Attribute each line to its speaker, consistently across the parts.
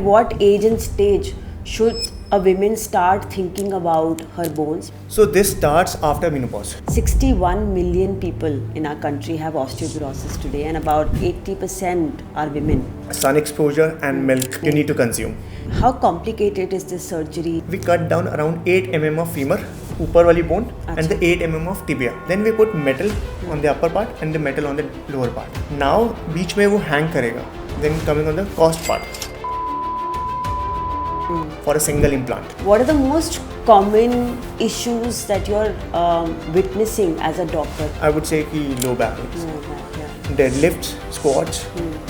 Speaker 1: What age and stage should a woman start thinking about her bones?
Speaker 2: So this starts after menopause.
Speaker 1: 61 million people in our country have osteoporosis today, and about 80% are women.
Speaker 2: Sun exposure and milk you need to consume.
Speaker 1: How complicated is this surgery?
Speaker 2: We cut down around 8 mm of femur, ऊपर वाली bone, and the 8 mm of tibia. Then we put metal on the upper part and the metal on the lower part. Now बीच में वो hang करेगा. Then coming on the cost part. For a single implant.
Speaker 1: What are the most common issues that you're witnessing as a doctor?
Speaker 2: I would say कि low back pains. Deadlifts, squats.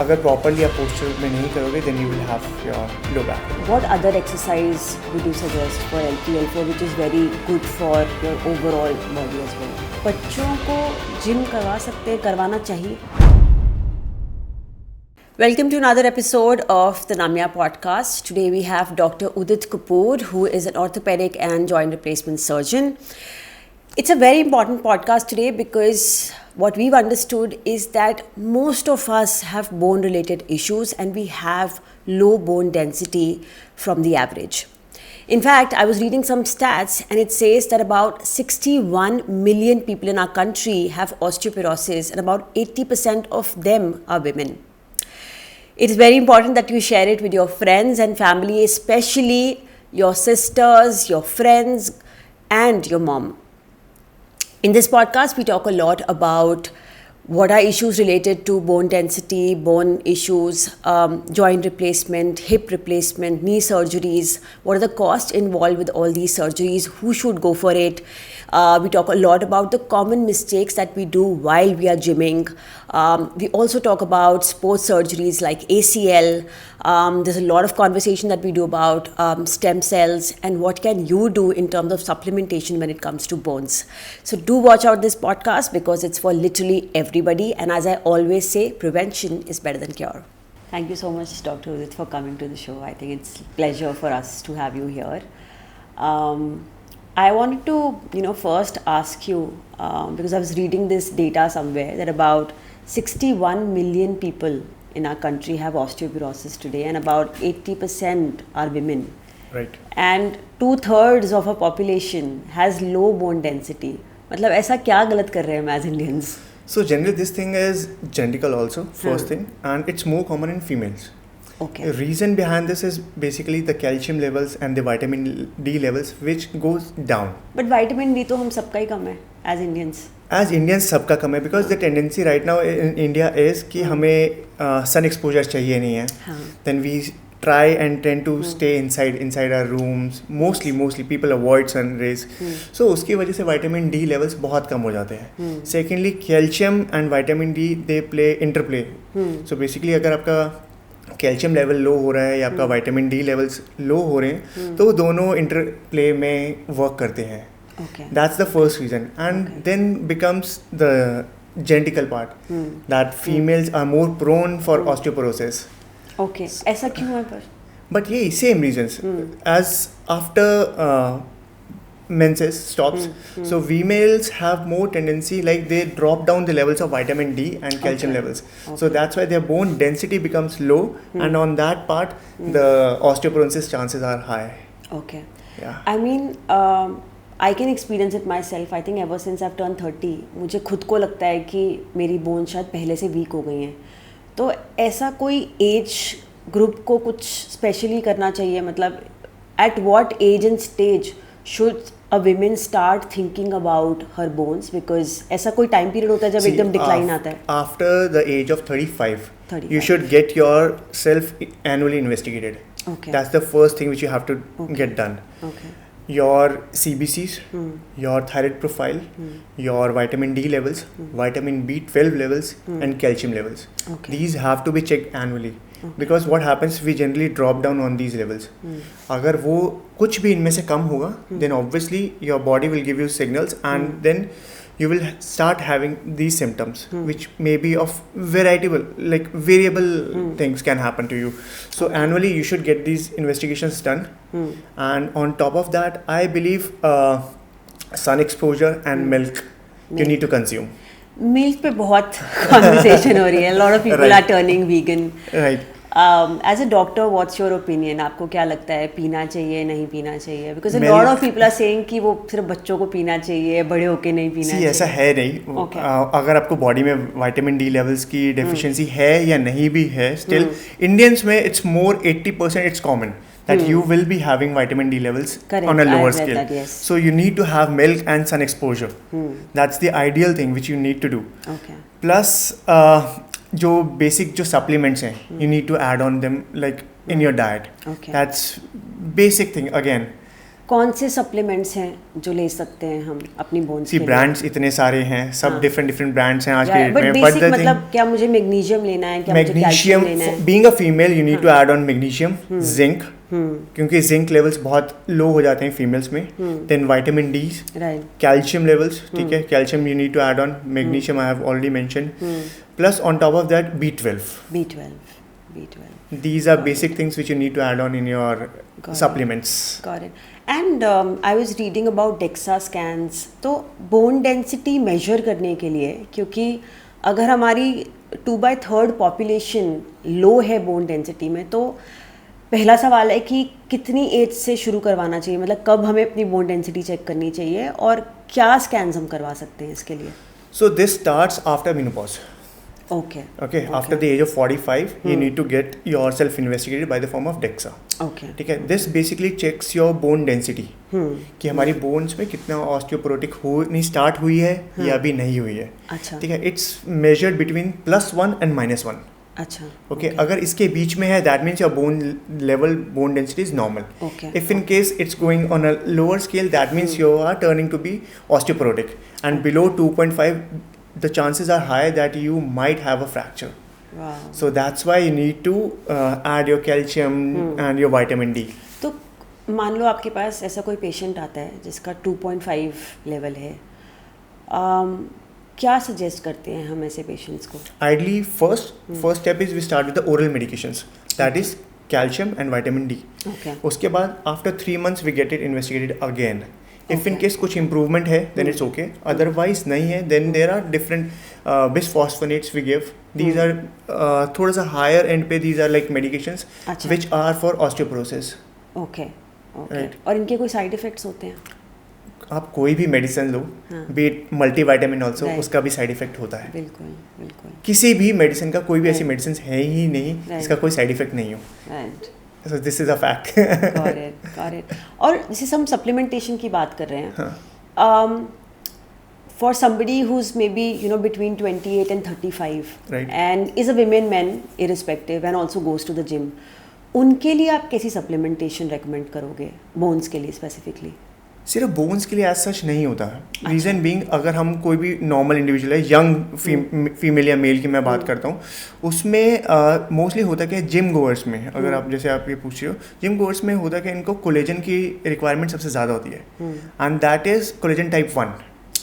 Speaker 2: अगर properly आप posture में नहीं करोगे, then you will have your low back pain.
Speaker 1: What other exercise would you suggest for LPL4 which is very good for your overall body as well? बच्चों को gym करवा सकते हैं, करवाना चाहिए? Welcome to another episode of the Namya podcast. Today we have Dr. Udit Kapoor, who is an orthopedic and joint replacement surgeon. It's a very important podcast today because what we've understood is that most of us have bone related issues and we have low bone density from the average. In fact, I was reading some stats and it says that about 61 million people in our country have osteoporosis and about 80% of them are women. It is very important that you share it with your friends and family, especially your sisters, your friends, and your mom. In this podcast, we talk a lot about what are issues related to bone density, bone issues, joint replacement, hip replacement, knee surgeries, what are the costs involved with all these surgeries, who should go for it. We talk a lot about the common mistakes that we do while we are gymming. We also talk about sports surgeries like ACL. There's a lot of conversation that we do about stem cells and what can you do in terms of supplementation when it comes to bones. So do watch out this podcast because it's for literally everybody. And as I always say, prevention is better than cure. Thank you so much, Dr. Udit, for coming to the show. I think it's a pleasure for us to have you here. I wanted to, first ask you, because I was reading this data somewhere that about 61 million people in our country have osteoporosis today and about 80% are women.
Speaker 2: Right.
Speaker 1: And 2/3 of our population has low bone density. मतलब ऐसा क्या गलत कर रहे हैं हम as Indians?
Speaker 2: So generally this thing is genetical also, first thing, and it's more common in females.
Speaker 1: Okay.
Speaker 2: The reason behind this is basically the calcium levels and the vitamin D levels which goes down.
Speaker 1: But vitamin D तो हम सबका ही कम है as Indians.
Speaker 2: As Indians सबका कम है because the tendency right now in India is कि हमें sun exposure चाहिए नहीं है. Then we try and tend to stay inside our rooms. Mostly people avoid sun rays. So उसकी वजह से vitamin D levels बहुत कम हो जाते हैं. Secondly, calcium and vitamin D they play interplay. So basically अगर आपका कैल्शियम लेवल लो हो रहा है या आपका विटामिन डी लेवल्स लो हो रहे हैं तो वो दोनों इंटरप्ले में वर्क करते हैं. That's the first reason and then becomes the genetical part that females are more prone for osteoporosis.
Speaker 1: Okay, ऐसा क्यों है पर?
Speaker 2: बट ये same reasons as after menses stops. So females have more tendency like they drop down the levels of vitamin D and calcium levels. So that's why their bone density becomes low and on that part the osteoporosis chances are high.
Speaker 1: Okay.
Speaker 2: Yeah.
Speaker 1: I mean, I can experience it myself. I think ever since I've turned 30, मुझे खुद को लगता है कि मेरी bone शायद पहले से वीक हो गई हैं. तो ऐसा कोई एज ग्रुप को कुछ स्पेशली करना चाहिए? मतलब at what age and stage should a woman start thinking about her bones? Because ऐसा कोई time period होता है जब एकदम decline आता है.
Speaker 2: After the age of 35, you should get yourself annually investigated.
Speaker 1: Okay.
Speaker 2: That's the first thing which you have to get done.
Speaker 1: Okay.
Speaker 2: Your CBCs, your thyroid profile, your vitamin D levels, vitamin B12 levels and calcium levels.
Speaker 1: Okay.
Speaker 2: These have to be checked annually. Because what happens, we generally drop down on these levels. अगर वो कुछ भी इनमें से कम होगा, then obviously your body will give you signals and then you will start having these symptoms which may be of variable things can happen to you. So annually you should get these investigations done. And on top of that, I believe sun exposure and milk you need to consume.
Speaker 1: Milk पे बहुत conversation हो रही है. A lot of people
Speaker 2: Right.
Speaker 1: are turning vegan.
Speaker 2: Right.
Speaker 1: As a doctor, what's your opinion? आपको क्या लगता है पीना चाहिए नहीं पीना चाहिए? Because a lot of people are saying कि वो सिर्फ बच्चों को पीना चाहिए, बड़े होके नहीं पीना चाहिए.
Speaker 2: ऐसा है नहीं.
Speaker 1: Okay.
Speaker 2: अगर आपको बॉडी में विटामिन डी लेवल्स की डेफिशिएंसी है या नहीं भी है, स्टिल इंडियंस में it's more 80% it's common that you will be having vitamin D levels
Speaker 1: Correct.
Speaker 2: on a lower
Speaker 1: I've read
Speaker 2: scale.
Speaker 1: that, yes.
Speaker 2: So you need to have milk and sun exposure. That's the ideal thing which you need to do.
Speaker 1: Okay.
Speaker 2: Plus जो basic जो supplements हैं, you need to add on them like in your diet.
Speaker 1: Okay.
Speaker 2: That's basic thing again.
Speaker 1: कौन से supplements हैं जो ले सकते हैं हम अपनी बोन्स के लिए?
Speaker 2: ब्रांड्स इतने सारे हैं, सब डिफरेंट ब्रांड्स हैं आज के
Speaker 1: बट
Speaker 2: डेट में.
Speaker 1: बेसिक मतलब क्या मुझे मैग्नीशियम लेना है, क्या मुझे कैल्शियम लेना है?
Speaker 2: Being a female you need to add on magnesium, zinc, क्योंकि जिंक लेवल्स बहुत लो हो जाते हैं फीमेल्स में. Then vitamin D, calcium levels, ठीक है, calcium you need to add on, magnesium I have already mentioned, plus on top of that B12. These are basic things which you need to add on in your supplements.
Speaker 1: Got it. And I was reading about DEXA scans. तो bone density measure करने के लिए, क्योंकि अगर हमारी 2/3 population low है bone density में, तो पहला सवाल है कि कितनी एज से शुरू करवाना चाहिए, मतलब कब हमें अपनी bone density चेक करनी चाहिए और क्या स्कैन्स हम करवा सकते हैं इसके लिए?
Speaker 2: So this starts after menopause.
Speaker 1: Okay.
Speaker 2: After the age of 45, you need to get yourself investigated by the form of DEXA.
Speaker 1: Okay.
Speaker 2: ठीक है. This basically checks your bone density. कि हमारी bones में कितना ऑस्टियोपोरोटिक नहीं स्टार्ट हुई है या अभी नहीं हुई है.
Speaker 1: अच्छा.
Speaker 2: ठीक है. It's measured between +1 and -1.
Speaker 1: अच्छा.
Speaker 2: Okay. अगर इसके बीच में है, that means your bone density is normal.
Speaker 1: Okay.
Speaker 2: If in case it's going on a lower scale, that means you are turning to be osteoporotic, and below 2.5. The chances are high that you might have a fracture.
Speaker 1: Wow.
Speaker 2: So that's why you need to add your calcium and your vitamin D.
Speaker 1: तो मान लो आपके पास ऐसा कोई patient आता है जिसका 2.5 level है, क्या सजेस्ट करते हैं हम ऐसे पेशेंट्स को?
Speaker 2: Ideally, first step is we start with the oral medications. That is calcium and vitamin D.
Speaker 1: Okay.
Speaker 2: उसके बाद after 3 months we get it investigated again. If in case कुछ improvement है, then it's okay. Otherwise नहीं है, then there are different bisphosphonates we give. These are थोड़ा सा higher end पे, these are like medications which are for osteoporosis.
Speaker 1: Okay.
Speaker 2: Right.
Speaker 1: और इनके कोई साइड इफेक्ट्स होते हैं?
Speaker 2: आप कोई भी medicine low, be it multivitamin also, उसका भी साइड इफेक्ट होता है.
Speaker 1: बिल्कुल.
Speaker 2: किसी भी मेडिसिन का, कोई भी ऐसी मेडिसिन है ही नहीं जिसका कोई साइड इफेक्ट नहीं हो.
Speaker 1: Right.
Speaker 2: So this is a fact.
Speaker 1: Got it. और जैसे हम सप्लीमेंटेशन की बात कर रहे हैं, for somebody who's maybe between 28 and 35,
Speaker 2: right,
Speaker 1: and is a man irrespective and also goes to the gym, उनके लिए आप कैसी सप्लीमेंटेशन रेकमेंड करोगे बोन्स के लिए स्पेसिफिकली?
Speaker 2: सिर्फ बोन्स के लिए एज सच नहीं होता. रीज़न बीइंग, अगर हम कोई भी नॉर्मल इंडिविजुअल है, यंग फीमेल या मेल की मैं बात करता हूँ, उसमें मोस्टली होता क्या है, जिम गोअर्स में, अगर आप जैसे आप ये पूछ रहे हो, जिम गोअर्स में होता क्या, इनको कोलेजन की रिक्वायरमेंट सबसे ज़्यादा होती है, and that is collagen type 1.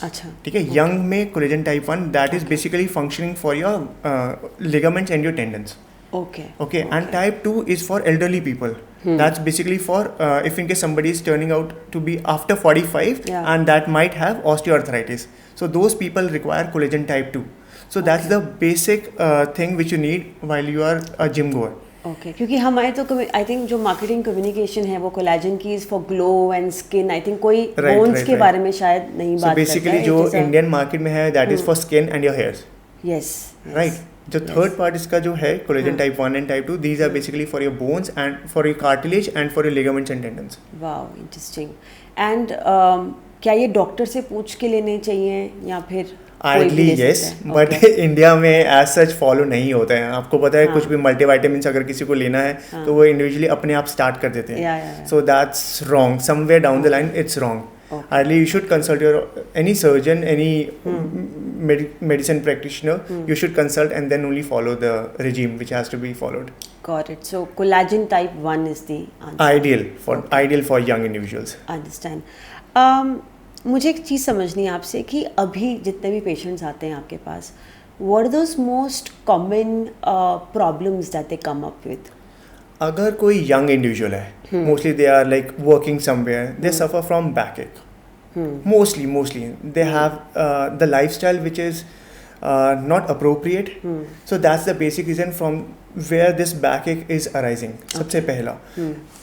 Speaker 1: अच्छा. ठीक
Speaker 2: है. यंग में collagen type 1, that is basically functioning for your ligaments and your tendons. Okay. And type 2 is for elderly people. That's basically for if in case somebody is turning out to be after 45, and that might have osteoarthritis. So those people require collagen type 2. So that's the basic thing which you need while you are a gym goer.
Speaker 1: Okay. क्योंकि हमारे तो I think जो marketing communication है वो collagen की is for glow and skin, I think कोई bones के बारे में शायद नहीं बात करता है.
Speaker 2: बेसिकली जो इंडियन मार्केट में है, that is for skin and your hairs.
Speaker 1: Yes.
Speaker 2: Right. जो थर्ड पार्ट इसका जो है collagen type 1 and type 2, these are basically for your bones and for your cartilage and for your ligaments and tendons.
Speaker 1: Wow, interesting. And क्या ये doctor से पूछ के लेने चाहिए या फिर?
Speaker 2: आइडली येस, बट इंडिया में एज सच फॉलो नहीं होता है. आपको पता है, कुछ भी मल्टीविटामिन्स अगर किसी को लेना है तो वो इंडिविजुअली अपने आप स्टार्ट कर देते हैं. So that's wrong. Somewhere down the line it's wrong. Ideally, you should consult your any surgeon, any medicine practitioner. You should consult and then only follow the regime which has to be followed.
Speaker 1: Got it. So collagen type 1 is the answer.
Speaker 2: Ideal for young individuals.
Speaker 1: Understand. मुझे एक चीज़ समझनी है आपसे कि अभी जितने भी patients आते हैं आपके पास, what are those most common problems that they come up with?
Speaker 2: अगर कोई यंग इंडिविजुअल है, mostly they are like working somewhere, they suffer from backache. Mostly they have the lifestyle which is not appropriate. So that's the basic reason from where this backache is arising. सबसे पहला,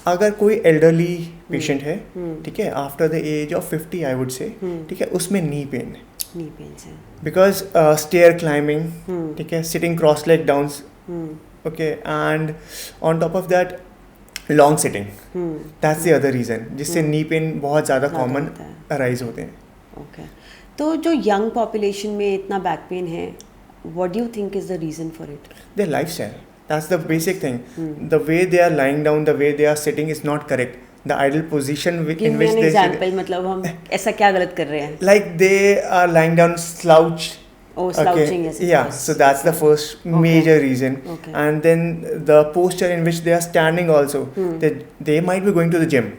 Speaker 2: अगर कोई elderly patient है, ठीक है, after the age of 50 I would say, ठीक है, उसमें knee pain
Speaker 1: से
Speaker 2: because stair climbing, ठीक है, sitting cross leg downs, okay, and on top of that long sitting, that's the other reason जिससे knee pain बहुत ज़्यादा common arise होते हैं.
Speaker 1: Okay. तो जो young population में इतना back pain है, what do you think is the reason for it?
Speaker 2: Their lifestyle. That's the basic thing. The way they are lying down, the way they are sitting is not correct. The ideal position in which they
Speaker 1: Give me an example. मतलब हम ऐसा क्या गलत कर रहे हैं?
Speaker 2: Like they are lying down slouched.
Speaker 1: Oh, slouching is
Speaker 2: yeah, so that's the first major reason.
Speaker 1: Okay.
Speaker 2: And then the posture in which they are standing also. They might be going to the gym.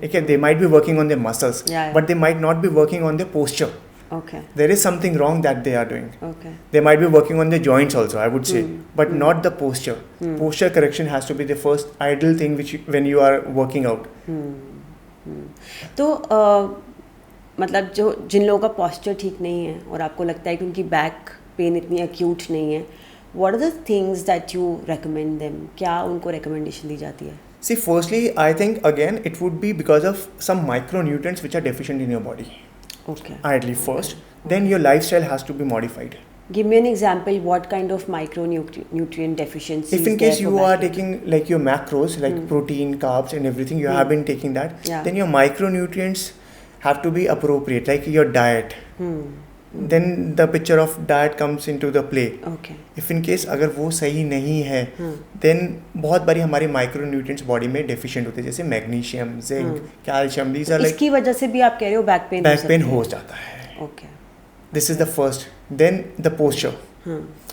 Speaker 2: Okay, they might be working on their muscles, but they might not be working on their posture.
Speaker 1: Okay.
Speaker 2: There is something wrong that they are doing.
Speaker 1: Okay.
Speaker 2: They might be working on their joints also, I would say, but not the posture. Posture correction has to be the first ideal thing when you are working out.
Speaker 1: तो मतलब जो जिन लोगों का posture ठीक नहीं है और आपको लगता है कि उनकी back pain इतनी acute नहीं है, what are the things that you recommend them? क्या उनको recommendation दी जाती है?
Speaker 2: See, firstly, I think again it would be because of some micronutrients which are deficient in your body.
Speaker 1: Okay.
Speaker 2: Ideally first, then your lifestyle has to be modified.
Speaker 1: Give me an example. What kind of micronutrient deficiencies?
Speaker 2: If in case you are taking like your macros, like protein, carbs, and everything, you have been taking that, then your micronutrients have to be appropriate, like your diet. Then the picture of diet comes into the play.
Speaker 1: Okay.
Speaker 2: If in case अगर वो सही नहीं है, then बहुत बारी हमारी micronutrients body में deficient होते हैं, जैसे magnesium, zinc, calcium. These are like.
Speaker 1: इसकी वजह से भी आप कह रहे हो back pain.
Speaker 2: Back pain हो जाता है.
Speaker 1: Okay.
Speaker 2: This is the first. Then the posture.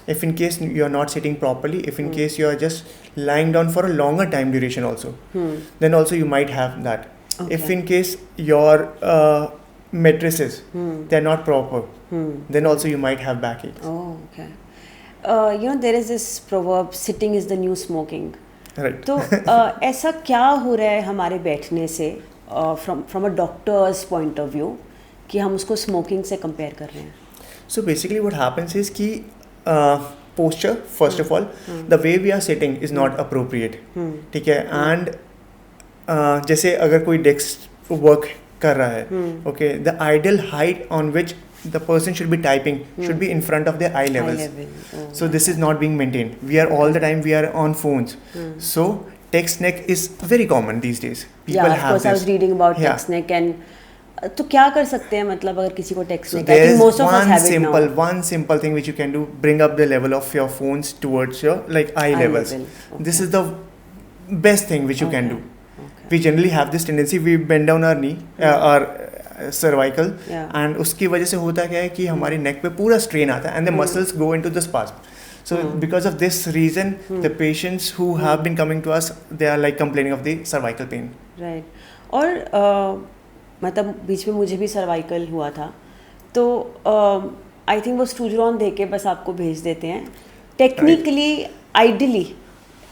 Speaker 2: If in case you are not sitting properly, if in case you are just lying down for a longer time duration also, then also you might have that.
Speaker 1: Okay.
Speaker 2: If in case your mattresses they are not proper, then also you might have backache.
Speaker 1: Oh, okay. There is this proverb, sitting is the new smoking.
Speaker 2: Right.
Speaker 1: तो ऐसा क्या हो रहा है हमारे बैठने से from a doctor's point of view कि हम उसको smoking से compare कर रहे हैं?
Speaker 2: So basically what happens is कि posture, first of all, the way we are sitting is not appropriate. ठीक है, and जैसे अगर कोई desk work कर रहा है, okay, the ideal height on which the person should be typing should be in front of their eye levels. So this is not being maintained. We are all the time we are on phones. So text neck is very common these days. People
Speaker 1: of course, I was reading about text neck and तो क्या कर सकते हैं मतलब अगर किसी को text neck? I think most of us have it now.
Speaker 2: One simple thing which you can do, bring up the level of your phones towards your like eye levels. Okay. This is the best thing which you can do. Okay. We generally have this tendency, we bend down our knee, our cervical, and उसकी वजह से होता क्या है कि हमारी neck पे पूरा strain आता है and the muscles go into the spasm. So because of this reason, the patients who have been coming to us, they are like complaining of the cervical pain.
Speaker 1: Right. और मतलब बीच में मुझे भी cervical हुआ था तो आई थिंक वो स्टूजरॉन दे के बस आपको भेज देते हैं. टेक्निकली आइडियली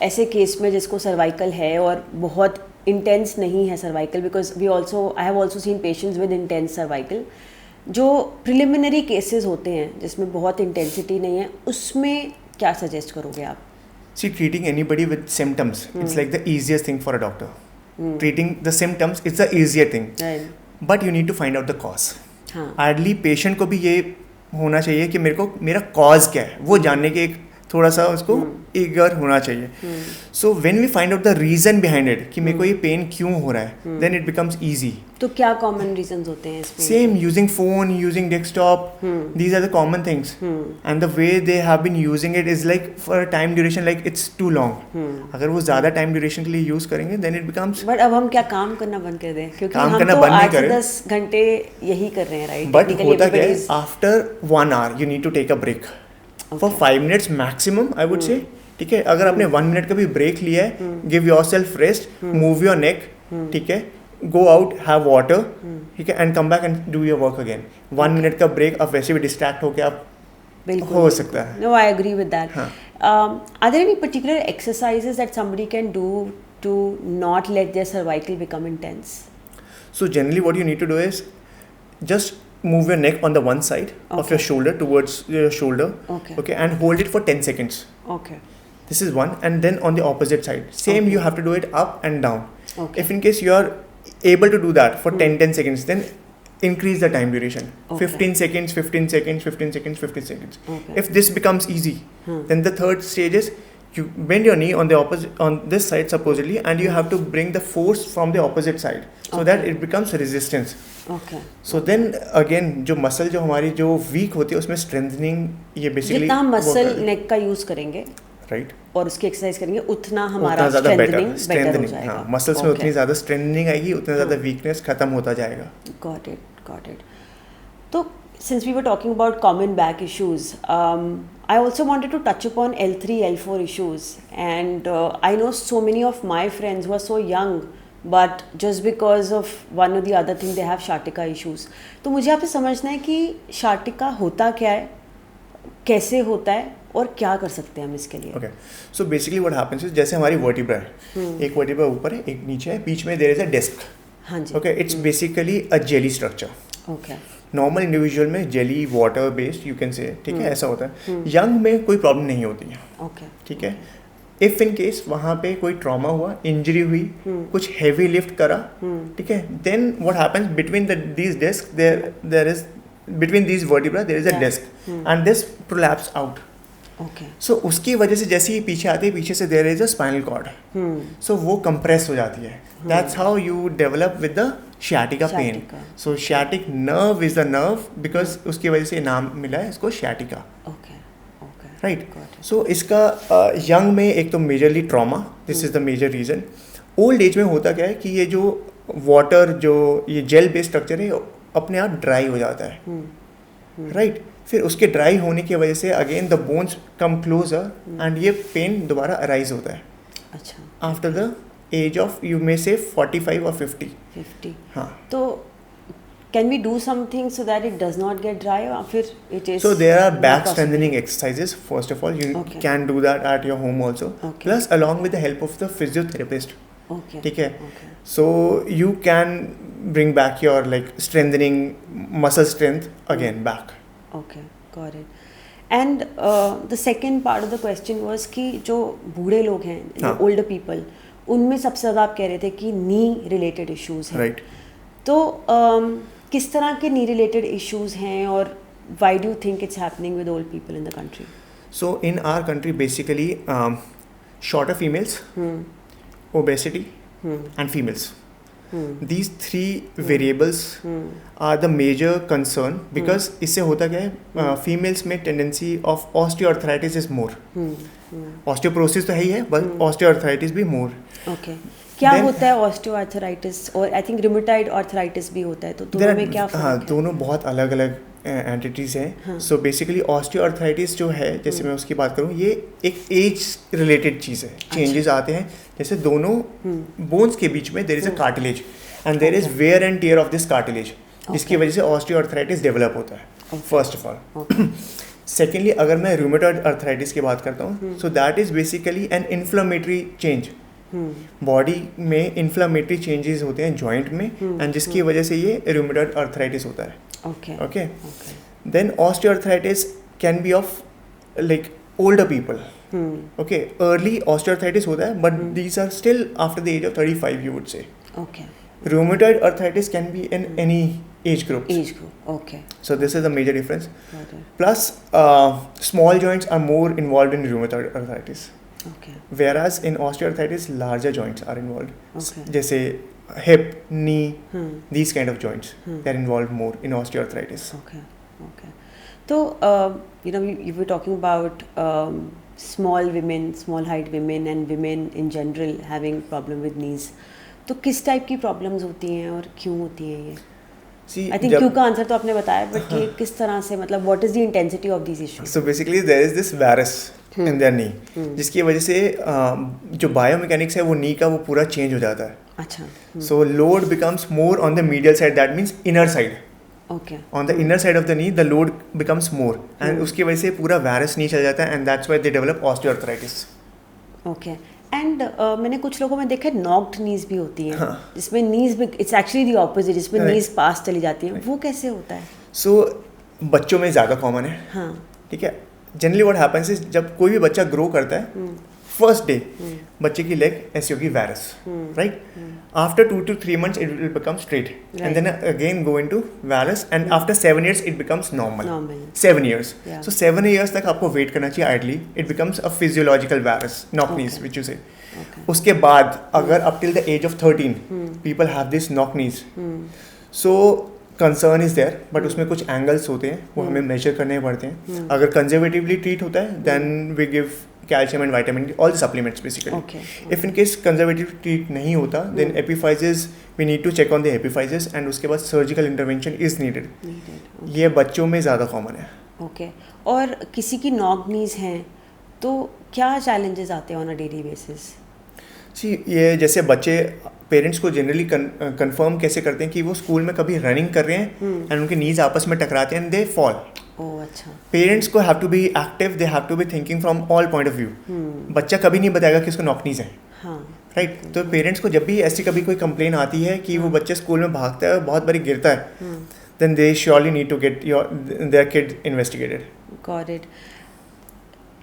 Speaker 1: ऐसे केस में जिसको सर्वाइकल है और बहुत इंटेंस नहीं है cervical, because I have also seen patients with intense cervical, जो प्रिलिमिनरी केसेस होते हैं जिसमें बहुत इंटेंसिटी नहीं है, उसमें क्या सजेस्ट करोगे आप?
Speaker 2: See, treating anybody with symptoms, it's like the easiest thing for a doctor. Treating the symptoms, it's the easier thing.
Speaker 1: Right.
Speaker 2: But you need to find out the cause.
Speaker 1: Ideally,
Speaker 2: patient को भी ये होना चाहिए कि मेरा cause क्या है, वो जानने के एक थोड़ा सा उसको eager होना चाहिए. So when we find out the reason behind it कि मेरे को ये pain क्यों हो रहा है, then it becomes easy.
Speaker 1: तो क्या common reasons होते हैं इसमें?
Speaker 2: Same, using phone, using desktop, these are the common things. And the way they have been using it is like for a time duration, like it's too long. अगर वो ज़्यादा time duration के लिए use करेंगे, then it becomes.
Speaker 1: But अब हम क्या काम करना बंद कर दें? क्योंकि हम तो 8 से 10 घंटे यही कर रहे हैं, right?
Speaker 2: But होता क्या है? After 1 hour, you need to take a break. For 5 minutes maximum, I would say. ठीक है, अगर आपने 1 minute का भी break लिया है, give yourself rest, move your neck, ठीक है, go out, have water, ठीक है, and come back and do your work again. 1 minute का break, आप वैसे भी distract होके आप हो सकता है.
Speaker 1: No, I agree with that. Are there any particular exercises that somebody can do to not let their cervical become intense?
Speaker 2: So generally what you need to do is just move your neck on the one side of your shoulder towards your shoulder, okay, and hold it for 10 seconds.
Speaker 1: Okay.
Speaker 2: This is one, and then on the opposite side, same you have to do it up and down.
Speaker 1: Okay.
Speaker 2: If in case you are able to do that for 10 seconds, then increase the time duration. 15 seconds, 15 seconds, 15 seconds, 15 seconds.
Speaker 1: Okay.
Speaker 2: If this becomes easy, then the third stage is you bend your knee on the opposite, on this side supposedly, and you have to bring the force from the opposite side so that it becomes resistance.
Speaker 1: Okay.
Speaker 2: So then again जो muscle जो हमारी जो week होती है उसमें strengthening ये basically
Speaker 1: जितना हम मसल नेक का यूज करेंगे
Speaker 2: राइट
Speaker 1: और उसकी एक्सरसाइज करेंगे उतना हमारा
Speaker 2: ज़्यादा
Speaker 1: बेटर हो जाएगा.
Speaker 2: हाँ मसल्स में उतनी ज़्यादा स्ट्रेंथनिंग आएगी उतना ज़्यादा वीकनेस खत्म होता जाएगा.
Speaker 1: Got it. So since we were talking about common back issues, I also wanted to touch upon L3, L4 issues, and I know so many of my friends who are so young, but just because of one or the other thing they have sciatica issues. तो मुझे आपसे समझना है कि sciatica होता क्या है, कैसे होता है और क्या कर सकते हैं हम इसके लिए.
Speaker 2: Okay, so basically what happens is जैसे हमारी वर्टिब्रा है, एक वर्टिब्रा ऊपर है, एक नीचे है, बीच में there is a disc.
Speaker 1: हाँ जी.
Speaker 2: Okay, it's basically a jelly structure.
Speaker 1: Okay.
Speaker 2: Normal individual में jelly water based you can say, ठीक है, ऐसा होता है. यंग में कोई प्रॉब्लम नहीं होती है.
Speaker 1: Okay.
Speaker 2: ठीक है. इफ इन केस वहाँ पे कोई ट्रॉमा हुआ, इंजरी हुई, कुछ हैवी लिफ्ट करा, ठीक है, then what happens between these disc there is between these vertebrae there is a disc and this prolapse out.
Speaker 1: Okay.
Speaker 2: So उसकी वजह से जैसे ही पीछे आते हैं पीछे से there is a spinal cord. So वो compress हो जाती है. That's how you develop with the sciatica pain. So sciatic nerve is the nerve because उसकी वजह से नाम मिला है इसको sciatica.
Speaker 1: Okay.
Speaker 2: Right. So इसका young में एक तो majorly trauma. This is the major reason. Old age में होता क्या है कि ये जो water जो ये gel based structure है अपने आप ड्राई हो जाता है. राइट. फिर उसके ड्राई होने की वजह से again the bones come closer and ये पेन दोबारा अराइज होता है.
Speaker 1: अच्छा.
Speaker 2: After the age of you may say 45 और 50. हाँ.
Speaker 1: तो can we do something so that it does not get dry or फिर it is.
Speaker 2: So there are back strengthening exercises. First of all, you can do that at your home also. Plus along with the help of the physiotherapist. ठीक है. So you can bring back your like strengthening muscle strength again back.
Speaker 1: Okay, got it. And the second part of the question was कि जो बूढ़े लोग हैं, older people, उनमें सबसे ज़्यादा आप कह रहे थे कि knee related issues हैं.
Speaker 2: Right.
Speaker 1: तो किस तरह के knee related issues हैं और why do you think it's happening with old people in the country?
Speaker 2: So in our country basically shorter females, obesity and females. These three variables are the major concern because इससे होता क्या है, females में tendency of osteoarthritis is more. Osteoporosis तो है ही है, but osteoarthritis भी more.
Speaker 1: Okay. क्या होता है osteoarthritis और I think rheumatoid arthritis भी होता है, तो दोनों में क्या फर्क है?
Speaker 2: हाँ, दोनों बहुत अलग अलग एंटिटीज़ हैं. सो बेसिकली ऑस्टियोआर्थराइटिस जो है, जैसे मैं उसकी बात करूँ, ये एक एज रिलेटेड चीज़ है. चेंजेस आते हैं जैसे दोनों बोन्स के बीच में there is a cartilage and there is wear and tear of this cartilage, जिसकी वजह से ऑस्टियोआर्थराइटिस डेवलप होता है. First of all. सेकेंडली अगर मैं रूमेटॉइड अर्थराइटिस की बात करता हूँ, so that is basically an inflammatory change. Body में इन्फ्लेमेटरी चेंजेस होते हैं जॉइंट में एंड जिसकी वजह से ये रूमेटॉइड अर्थराइटिस होता है. Okay. Then osteoarthritis can be of like older people. Okay. Early osteoarthritis होता है, but these are still after the age of 35, you would say.
Speaker 1: Okay.
Speaker 2: Rheumatoid arthritis can be in any age group.
Speaker 1: Okay.
Speaker 2: So this is the major difference. Plus, small joints are more involved in rheumatoid arthritis.
Speaker 1: Okay.
Speaker 2: Whereas in osteoarthritis, larger joints are involved.
Speaker 1: Okay.
Speaker 2: जैसे hip, knee, these kind of joints, they're involved more in osteoarthritis.
Speaker 1: Okay. So, you were talking about small women, small height women and women in general having problem with knees. तो किस type की problems होती हैं और क्यों होती हैं ये? I think क्यों का आंसर तो आपने बताया, बट ये किस तरह से, मतलब what is the intensity of these issues?
Speaker 2: So basically there is this varus in their knee, जिसकी वजह से जो बायोमैकेनिक्स है वो नी का वो पूरा चेंज हो जाता है.
Speaker 1: अच्छा.
Speaker 2: So load becomes more on the medial side, that means inner side.
Speaker 1: Okay.
Speaker 2: On the inner side of the knee, the load becomes more, and उसकी वजह से पूरा varus knee चल जाता है, and that's why they develop osteoarthritis.
Speaker 1: Okay. And मैंने कुछ लोगों में देखा है knocked knees भी होती है, जिसमें knees भी, it's actually the opposite, जिसमें knees पास चली जाती है. वो कैसे होता है?
Speaker 2: So बच्चों में ज़्यादा कॉमन है.
Speaker 1: हाँ.
Speaker 2: ठीक है. Generally what happens is जब कोई भी बच्चा ग्रो करता है, फर्स्ट डे बच्चे की लेग ऐसी होगी virus, right? After 2 to 3 months it will become straight, and then again go into varus, and after 7 years it becomes normal. 7 years. So 7 years तक आपको वेट करना चाहिए ideally. It becomes a physiological varus, knock knees, which you say. उसके बाद अगर up till the age of 13 people have this knock knees, so concern is there, but उसमें कुछ angles होते हैं वो हमें मेजर करने पड़ते हैं. अगर कंजर्वेटिवली ट्रीट होता है then we give calcium and vitamin D, all the supplements basically. If in case conservative treat नहीं होता then epiphysis, we need to check on the epiphysis, and उसके बाद सर्जिकल इंटरवेंशन इज नीडेड. ये बच्चों में ज़्यादा कॉमन है.
Speaker 1: Okay. और किसी की नॉक नीज हैं तो क्या चैलेंजेस आते हैं ऑन अ डेली बेसिस?
Speaker 2: जी, ये जैसे बच्चे पेरेंट्स को जनरली कंफर्म कैसे करते हैं कि वो स्कूल में कभी रनिंग कर रहे हैं एंड उनके नीज आपस में टकराते हैं एंड दे फॉल.
Speaker 1: ओह अच्छा.
Speaker 2: पेरेंट्स को have to be active, they have to be thinking from all point of view. बच्चा कभी नहीं बताएगा कि उसको नॉक नीज है, राइट? तो पेरेंट्स को जब भी ऐसी कभी कोई कंप्लेन आती है कि वो बच्चे स्कूल में भागता है और बहुत बारी गिरता है, then they surely need to get their kid investigated.
Speaker 1: Got it.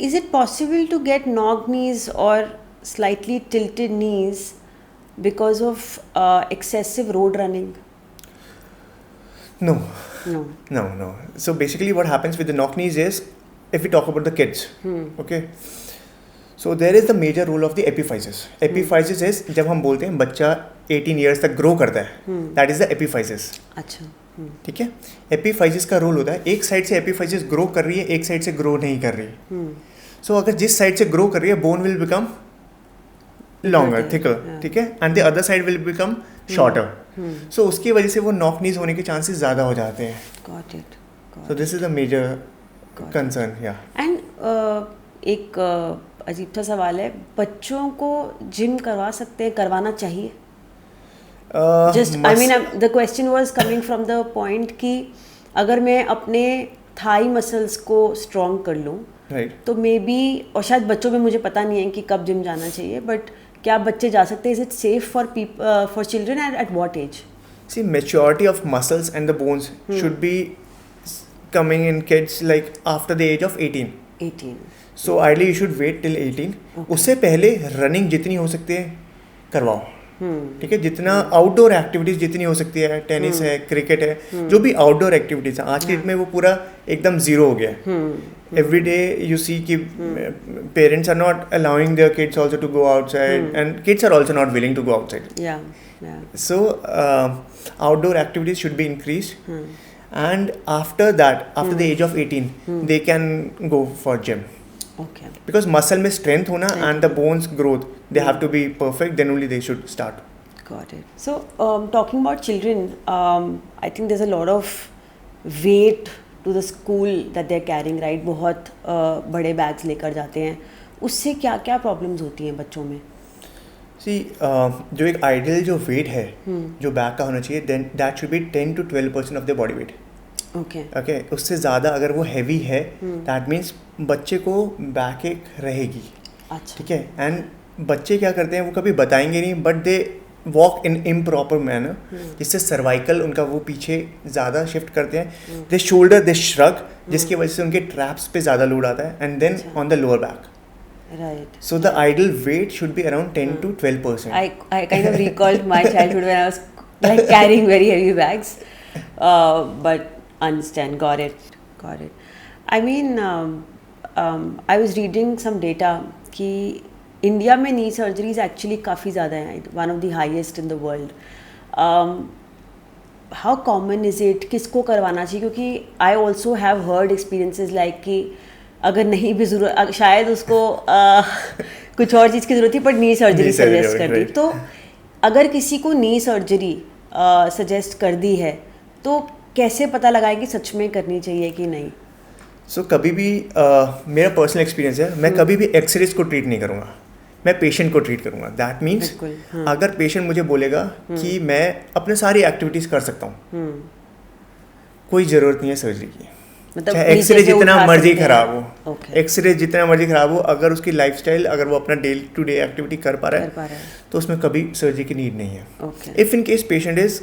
Speaker 1: Is it possible to get knock knees और slightly tilted knees because of excessive road running?
Speaker 2: No. So basically what happens with the knock knees is, if we talk about the kids, okay, so there is the major role of the epiphysis. Epiphysis is जब हम बोलते हैं बच्चा 18 years तक grow करता है, that is the epiphysis.
Speaker 1: अच्छा.
Speaker 2: ठीक है. एपीफाइजिस का रोल होता है, एक साइड से एपीफाइजिस ग्रो कर रही है, एक साइड से ग्रो नहीं कर रही. सो अगर जिस साइड से ग्रो कर रही है bone will become longer, thicker, ठीक है, and the other side will become shorter. So उसकी वजह से वो knock knees होने के chances ज़्यादा हो जाते हैं.
Speaker 1: Got it.
Speaker 2: So this is a major concern, yeah.
Speaker 1: And एक अजीब सा सवाल है, बच्चों को जिम करवा सकते हैं, करवाना चाहिए? Just I mean the question was coming from the point कि अगर मैं अपने थाई मसल्स को strong कर लूँ, तो मे बी, और शायद बच्चों में मुझे पता नहीं है कि कब जिम जाना चाहिए, बट क्या बच्चे जा सकते हैं? Is it safe for children at what age?
Speaker 2: See, maturity of muscles and the bones should be coming in kids like after the age of 18. So ideally you should wait till 18. उससे पहले running जितनी हो सकती है करवाओ, ठीक है? जितना आउटडोर एक्टिविटीज जितनी हो सकती है, टेनिस है, क्रिकेट है, जो भी आउटडोर एक्टिविटीज है, आज के डेट में वो पूरा एकदम जीरो हो गया है. Every day you see कि parents are not allowing their kids also to go outside, and kids are also not willing to go outside.
Speaker 1: Yeah.
Speaker 2: So outdoor activities should be increased, and after that, after the age of 18, they can go for gym.
Speaker 1: Okay.
Speaker 2: Because muscle में strength होना and the bones growth, they have to be perfect. Then only they should start.
Speaker 1: Got it. So talking about children, I think there's a lot of weight to the school that they're carrying, right? बहुत बड़े bags लेकर जाते हैं, उससे क्या क्या problems होती हैं बच्चों में?
Speaker 2: See, जो एक आइडियल जो वेट है जो बैग का होना चाहिए, then that should be 10 to 12% of their body weight. Okay. उससे ज़्यादा अगर वो हैवी है, that means बच्चे को बैक एक रहेगी. अच्छा. ठीक है. एंड बच्चे क्या करते हैं, वो कभी बताएंगे नहीं, but they walk in improper manner, जिससे सर्वाइकल उनका वो पीछे ज़्यादा शिफ्ट करते हैं. दे शोल्डर, दे श्रग, जिसकी वजह से उनके ट्रैप्स पे ज़्यादा लोड आता है, and then on the lower back.
Speaker 1: Right.
Speaker 2: So the ideal weight should be around 10 to 12%.
Speaker 1: I kind of recalled my childhood when I was like carrying very heavy bags, but understand. Got it. I mean, I was reading some data कि India में नी surgeries actually काफ़ी ज़्यादा हैं, one of the highest in the world. How common is it? किसको करवाना चाहिए? क्योंकि I also have heard experiences like कि अगर नहीं भी ज़रूरत, शायद उसको कुछ और चीज़ की ज़रूरत थी, बट नी सर्जरी सजेस्ट कर दी. तो अगर किसी को नी सर्जरी सजेस्ट कर दी है तो कैसे पता लगाए कि सच में करनी चाहिए कि नहीं?
Speaker 2: सो कभी भी मेरा पर्सनल एक्सपीरियंस है, मैं कभी भी एक्सरेज को ट्रीट नहीं करूँगा, मैं पेशेंट को ट्रीट करूँगा. दैट मीन्स अगर पेशेंट मुझे बोलेगा कि मैं अपने सारी एक्टिविटीज़ कर सकता हूँ, कोई ज़रूरत नहीं है सर्जरी की. चाहे एक्सरे जितना मर्जी खराब हो, एक्सरे जितना मर्जी खराब हो, अगर उसकी लाइफस्टाइल, अगर वो अपना डे टू डे एक्टिविटी कर पा रहा है तो उसमें कभी सर्जरी की नीड नहीं है. If in case patient is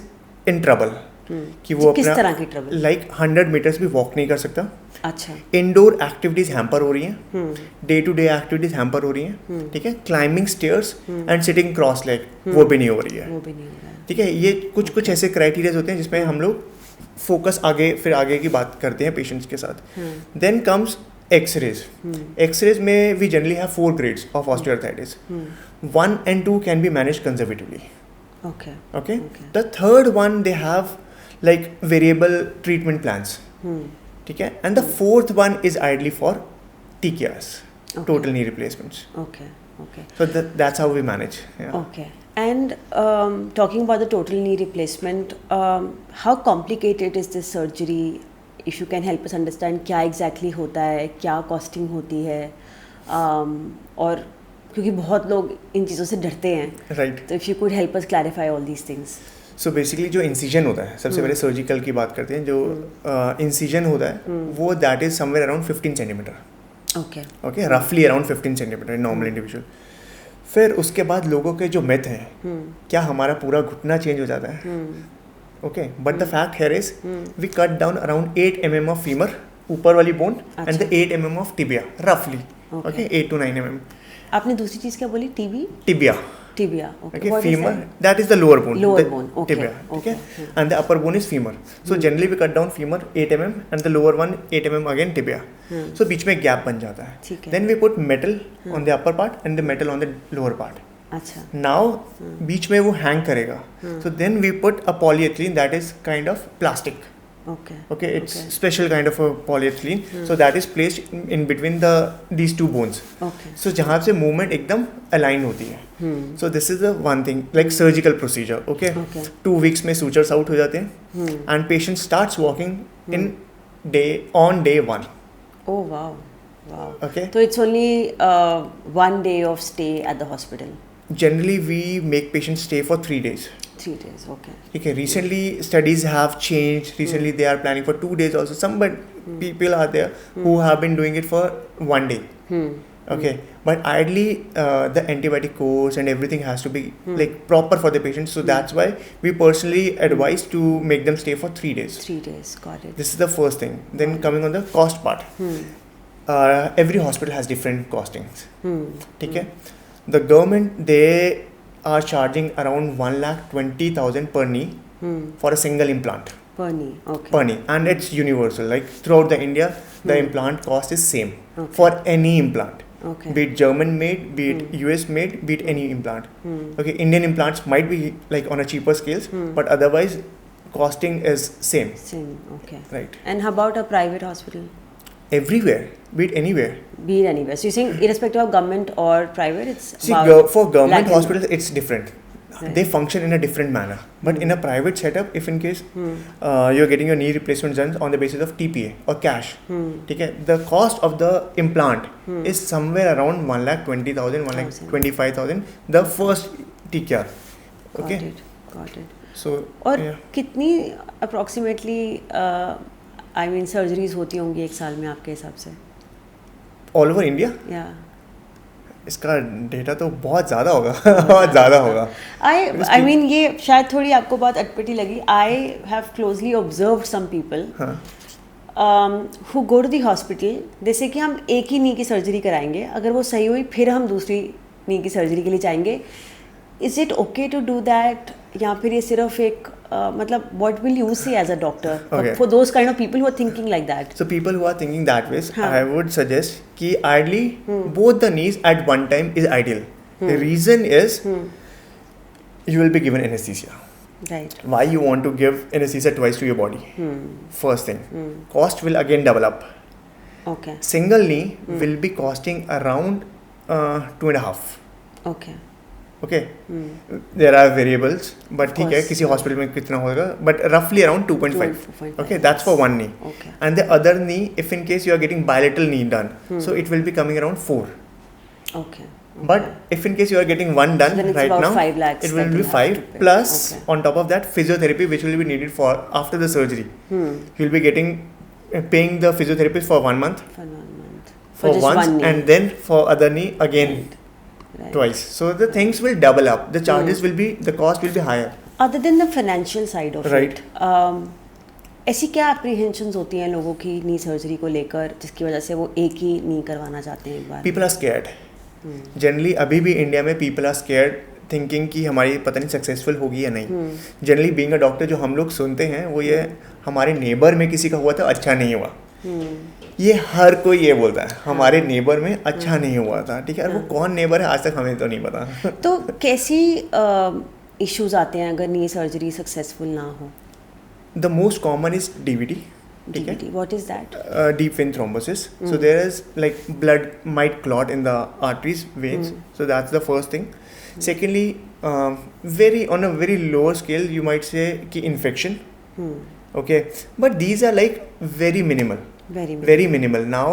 Speaker 2: in trouble, कि वो
Speaker 1: किस
Speaker 2: अपना
Speaker 1: तरह की ट्रबल?
Speaker 2: लाइक 100 मीटर्स भी वॉक नहीं कर सकता.
Speaker 1: अच्छा.
Speaker 2: इंडोर एक्टिविटीज हैम्पर हो रही हैं, day to day activities hamper हो रही हैं, ठीक है. Climbing stairs and sitting cross leg वो भी नहीं हो रही है,
Speaker 1: वो भी नहीं हो रहा है.
Speaker 2: ठीक है. ये कुछ ऐसे क्राइटेरियाज होते हैं जिसमें हम लोग फोकस आगे की बात करते हैं पेशेंट्स के साथ. Then comes X rays. एक्सरेज में we generally have 4 grades of osteoarthritis. 1 and 2 can be managed conservatively. Okay. The third one they have like variable treatment plans. ठीक है. And the fourth one is ideally for TKRs, total knee replacements.
Speaker 1: Okay.
Speaker 2: So that's how we manage. Yeah.
Speaker 1: Okay. And talking about the total knee replacement, how complicated is this surgery? If you can help us understand क्या exactly होता है, क्या costing होती है, और क्योंकि बहुत लोग इन चीज़ों से डरते हैं.
Speaker 2: Right.
Speaker 1: तो if you could help us clarify all these things.
Speaker 2: So basically जो इंसिजन होता है, सबसे पहले सर्जिकल की बात करते हैं. जो इंसिजन होता है वो that is somewhere around 15 centimetre. Okay, रफली अराउंड 15 सेंटीमीटर नॉर्मल इंडिविजुअल. फिर उसके बाद लोगों के जो मिथ है, क्या हमारा पूरा घुटना चेंज हो जाता है? Okay, but the fact here is we cut down around 8 mm of femur, ऊपर वाली bone, and the 8 mm of tibia, रफली. Okay, 8 to 9 mm.
Speaker 1: आपने दूसरी चीज़ क्या बोली?
Speaker 2: Tibia.
Speaker 1: Okay.
Speaker 2: Femur, that is the lower bone.
Speaker 1: Lower bone. Okay.
Speaker 2: Tibia. Okay. And the upper bone is femur. So generally we cut down femur 8 mm and the lower one 8 mm again tibia. So बीच में gap बन जाता है. Then we put metal on the upper part and the metal on the lower part.
Speaker 1: अच्छा.
Speaker 2: Now बीच में वो hang करेगा. So then we put a polyethylene that is kind of plastic. Okay, it's special kind of a polyethylene. So that is placed in between these two bones. So जहाँ से movement एकदम align होती है. So this is the one thing, like surgical procedure. Okay. 2 weeks में sutures out हो जाते हैं, and patient starts walking on day 1.
Speaker 1: Oh wow.
Speaker 2: Okay.
Speaker 1: So it's only 1 day of stay at the hospital.
Speaker 2: Generally we make patients stay for 3 days.
Speaker 1: 3 days, okay.
Speaker 2: Okay, recently studies have changed. Recently they are planning for 2 days also. Some people are there who have been doing it for 1 day. Okay, but ideally the antibiotic course and everything has to be like proper for the patient. So that's why we personally advise to make them stay for 3 days.
Speaker 1: 3 days, got it.
Speaker 2: This is the first thing. Then coming on the cost part. Every hospital has different costings. Okay, the government they are charging around 1,20,000 per knee for a single implant.
Speaker 1: Per knee, okay.
Speaker 2: Per knee, and it's universal. Like throughout the India, the implant cost is same for any implant.
Speaker 1: Okay.
Speaker 2: Be it German made, be it US made, be it any implant. Okay, Indian implants might be like on a cheaper scales, but otherwise costing is same.
Speaker 1: Same, okay.
Speaker 2: Right.
Speaker 1: And how about a private hospital?
Speaker 2: Everywhere, be it anywhere.
Speaker 1: Be it anywhere. So you're saying irrespective of government or private, it's
Speaker 2: See, for government hospitals, it's different. Right. They function in a different manner. But in a private setup, if in case you're getting your knee replacement done on the basis of TPA or cash, okay, the cost of the implant is somewhere around 1,20,000, 1,25,000, the first TKR. Okay.
Speaker 1: Got it.
Speaker 2: So,
Speaker 1: और कितनी approximately I mean surgeries होती होंगी एक साल में आपके हिसाब से?
Speaker 2: All over India?
Speaker 1: Yeah.
Speaker 2: इसका डेटा तो बहुत ज़्यादा होगा. बहुत ज़्यादा होगा.
Speaker 1: I mean ये शायद थोड़ी आपको बहुत अटपटी लगी. I have closely observed some people who go to the hospital. जैसे कि हम एक ही नी की सर्जरी कराएंगे, अगर वो सही हुई फिर हम दूसरी नी की सर्जरी के लिए जाएंगे. Is it okay to do that? या फिर ये सिर्फ एक मतलब what will you say as a doctor for those kind of people who are thinking like that?
Speaker 2: So people who are thinking that way, I would suggest कि ideally both the knees at one time is ideal. The reason is you will be given anesthesia.
Speaker 1: Right.
Speaker 2: Why you want to give anesthesia twice to your body? First thing, cost will again double up.
Speaker 1: Okay.
Speaker 2: Single knee will be costing around 2.5.
Speaker 1: Okay.
Speaker 2: Okay, there are variables, but ठीक है किसी hospital में कितना होगा, but roughly around 2.5. Okay, that's for one knee.
Speaker 1: Okay.
Speaker 2: And the other knee, if in case you are getting bilateral knee done, so it will be coming around 4.
Speaker 1: Okay.
Speaker 2: But if in case you are getting one done
Speaker 1: so
Speaker 2: right now,
Speaker 1: 5 lakhs
Speaker 2: it will be 5 plus on top of that physiotherapy which will be needed for after the surgery. You will be getting paying the physiotherapist for 1 month.
Speaker 1: For 1 month.
Speaker 2: For once, and then for other knee again. Right. Twice. So the things will double up. The charges will be, the cost will be higher.
Speaker 1: Other than the financial side of
Speaker 2: Right.
Speaker 1: it, ऐसी क्या apprehensions होती हैं लोगों की नी surgery को लेकर जिसकी वजह से वो एक ही नी करवाना चाहते हैं एक बार?
Speaker 2: People are scared generally. अभी भी इंडिया में पीपल आर स्केयर्ड थिंकिंग कि हमारी पता नहीं सक्सेसफुल होगी या नहीं. जनरली बीइंग अ डॉक्टर जो हम लोग सुनते हैं वो ये हमारे नेबर में किसी का हुआ था अच्छा नहीं हुआ. ये हर कोई ये बोलता है हमारे नेबर में अच्छा नहीं हुआ था. ठीक है, और वो कौन नेबर है आज तक हमें तो नहीं पता.
Speaker 1: तो कैसी इश्यूज आते हैं अगर नी सर्जरी सक्सेसफुल ना हो?
Speaker 2: The most common is DVT. ठीक है,
Speaker 1: DVT, what is that?
Speaker 2: deep vein thrombosis. So there is like blood might clot in the arteries, veins. So that's the first thing. Secondly, very on a very lower scale, you might say ki infection. Okay, but these are like very minimal. Very minimal. Now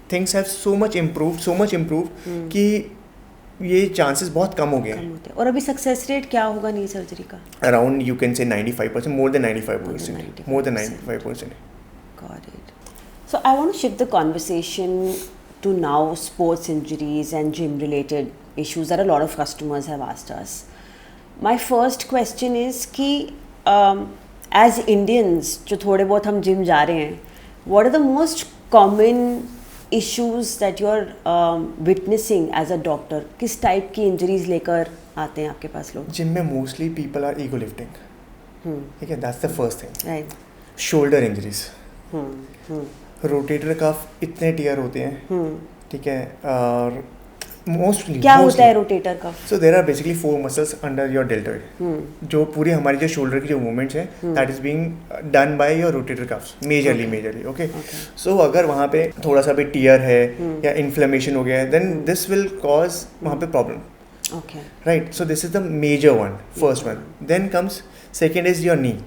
Speaker 2: things have so much improved कि ये chances बहुत कम हो गए हैं.
Speaker 1: और अभी success rate क्या होगा नी सर्जरी का?
Speaker 2: Around you can say 95%, more than 95%, more than 95%.
Speaker 1: Got it. So I want to shift the conversation to now sports injuries and gym related issues that a lot of customers have asked us. My first question is कि as Indians जो थोड़े बहुत हम gym जा रहे हैं, what are the most common issues that you are witnessing as a doctor? किस type की इंजरीज लेकर आते हैं आपके पास लोग?
Speaker 2: जिम में mostly people are ego lifting. ठीक है, that's the first thing.
Speaker 1: Right.
Speaker 2: Shoulder injuries, rotator cuff इतने टियर होते हैं. ठीक है, और मोस्टली
Speaker 1: क्या होता है rotator cuff?
Speaker 2: So there are basically 4 muscles under your deltoid. जो हमारी जो शोल्डर की जो मूवमेंट्स हैं that is being done by your rotator cuffs majorly. Okay, so अगर वहाँ पे थोड़ा सा भी टियर है या इन्फ्लेमेशन हो गया है देन दिस विल कॉज वहाँ पे problem.
Speaker 1: Okay.
Speaker 2: Right, so this is the major one, first one. Then comes second is your knee.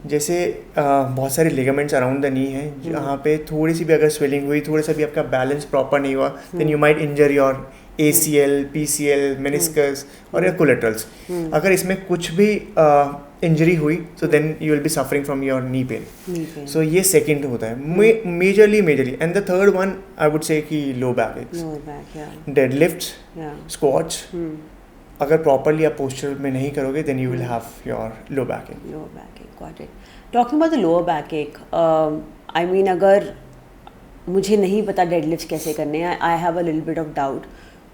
Speaker 2: जैसे बहुत सारे लिगामेंट्स अराउंड द नी हैं जहाँ पे थोड़ी सी भी अगर स्वेलिंग हुई, थोड़ा सा भी आपका बैलेंस प्रॉपर नहीं हुआ, then you might injure your ACL, PCL, meniscus और योर कोलेटरल्स. अगर इसमें कुछ भी इंजरी हुई so then you will be suffering from your knee pain. So ये सेकंड होता है majorly. And the third one I would say कि low back aches, deadlifts, squats. अगर प्रॉपरली आप पोस्चर में नहीं करोगे then you will have your low back ache.
Speaker 1: Lower backache, got it. Talking about the lower backache, I mean अगर मुझे नहीं पता डेडलिफ्ट कैसे करने हैं, I have a little bit of doubt.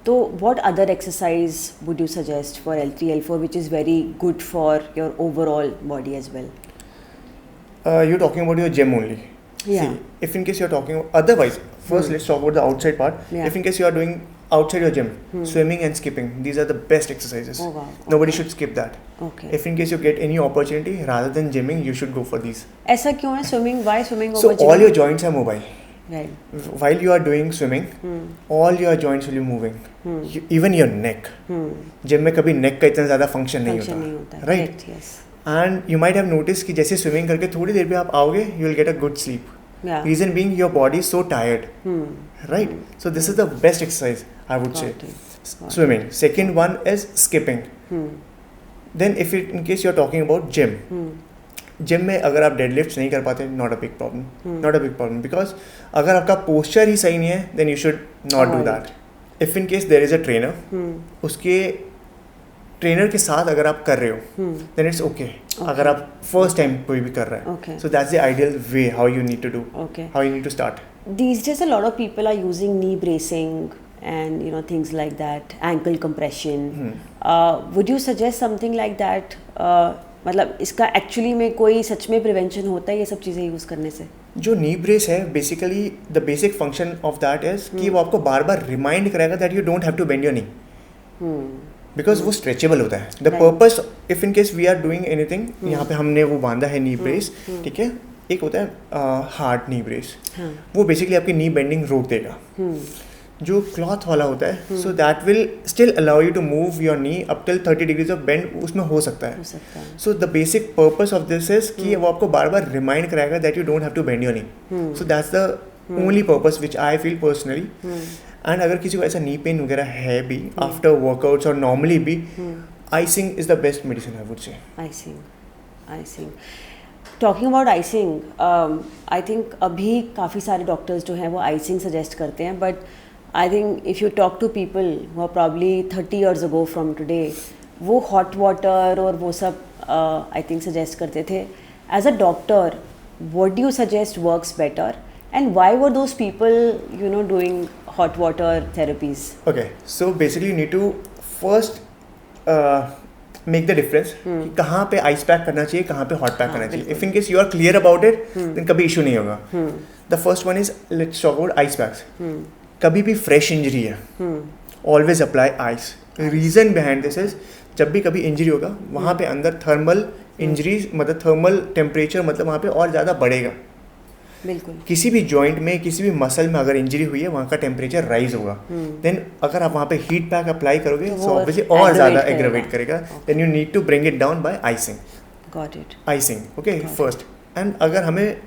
Speaker 1: तो what other exercise would you suggest for L3, L4 which is very good for your overall body as well?
Speaker 2: You're talking about your gym only.
Speaker 1: Yeah.
Speaker 2: See, if in case you're talking otherwise, first let's talk about the outside part.
Speaker 1: Yeah.
Speaker 2: If in case you are doing outside your gym, swimming and skipping, these are the best exercises.
Speaker 1: Oh wow.
Speaker 2: Nobody should skip that.
Speaker 1: Okay.
Speaker 2: If in case you get any opportunity rather than gymming, you should go for these.
Speaker 1: ऐसा क्यों है? Swimming, why swimming
Speaker 2: So
Speaker 1: over gym?
Speaker 2: all your joints are mobile.
Speaker 1: Right.
Speaker 2: While you are doing swimming, all your joints will be moving. Even your neck. Gym में कभी neck का इतना ज़्यादा function नहीं होता. Right.
Speaker 1: Yes.
Speaker 2: And you might have noticed कि जैसे swimming करके थोड़ी देर पे आप आओगे, you will get a good sleep.
Speaker 1: Yeah.
Speaker 2: Reason being your body is so tired. Right. So this is the best exercise I would say. Swimming. Second one is skipping. Then if in case you are talking about gym. Gym में अगर आप deadlift नहीं कर पाते not a big problem because अगर आपका posture ही सही नहीं है then you should not do that. If in case there is a trainer, उसके ट्रेनर के साथ अगर आप कर रहे हो देन इट्स ओके. अगर आप फर्स्ट टाइम कोई भी कर रहा है, so that's the ideal way how you need to do, how you need to start.
Speaker 1: These days a lot of people are using knee bracing and things like that, ankle compression. Would you suggest something like that? मतलब इसका actually में कोई सच में prevention होता है ये सब चीज़ें यूज़ करने से?
Speaker 2: जो नी ब्रेस है basically the basic function of that is कि वो आपको बार बार रिमाइंड कराएगा that you don't have to bend your knee, because वो स्ट्रेचेबल होता है. The purpose if in case we are doing anything, यहाँ पे हमने वो बांधा है नी ब्रेस, ठीक है. एक होता है हार्ड नी ब्रेस, वो बेसिकली आपकी नी बेंडिंग रोक देगा. जो क्लॉथ वाला होता है so that will still allow you to move your knee up till 30 degrees of bend, उसमें हो सकता है. So the basic purpose of this is कि वो आपको बार बार रिमाइंड कराएगा that you don't have to bend your knee. So that's the only purpose which I feel personally. And अगर किसी को ऐसा नी पेन वगैरह है भी आफ्टर वर्कआउट्स और नॉर्मली भी, icing is the best medicine I would से.
Speaker 1: Icing talking about icing, I think अभी काफ़ी सारे डॉक्टर्स जो हैं वो आइसिंग सजेस्ट करते हैं, but I think if you talk to people who are probably 30 years ago from today, वो हॉट वाटर और वो सब आई थिंक सजेस्ट करते थे. As a doctor, what do you suggest works better, and why were those people, doing hot water therapies?
Speaker 2: Okay, so basically you need to first make the difference कि कहाँ पे ice pack करना चाहिए, कहाँ पे hot pack करना चाहिए. If in case you are clear about it, then कभी इशू नहीं होगा. The first one is, let's talk about ice packs. कभी भी fresh injury है, always apply ice. Reason behind this is, जब भी कभी इंजरी होगा वहाँ पे अंदर थर्मल इंजरीज, मतलब थर्मल टेम्परेचर, मतलब वहाँ पे और ज़्यादा बढ़ेगा.
Speaker 1: बिल्कुल.
Speaker 2: किसी भी जॉइंट में, किसी भी मसल में अगर इंजरी हुई है, वहाँ का टेम्परेचर राइज होगा. देन अगर आप वहाँ पे हीट पैक अप्लाई करोगे तो ऑब्वियसली और ज़्यादा एग्रेवेट करेगा. Then you need to bring it down by icing.
Speaker 1: Got it.
Speaker 2: Icing, okay, first. And अगर हमें